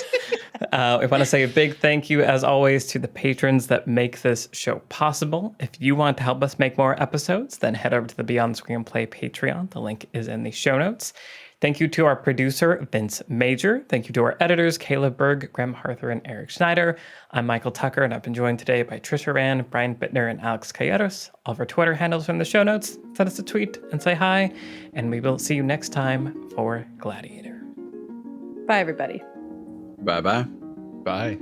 I want to say a big thank you, as always, to the patrons that make this show possible. If you want to help us make more episodes, then head over to the Beyond Screenplay Patreon. The link is in the show notes. Thank you to our producer, Vince Major. Thank you to our editors, Caleb Berg, Graham Harther, and Eric Schneider. I'm Michael Tucker, and I've been joined today by Trisha Rand, Brian Bittner, and Alex Calleros. All of our Twitter handles are in the show notes. Send us a tweet and say hi, and we will see you next time for Gladiator. Bye, everybody. Bye-bye. Bye.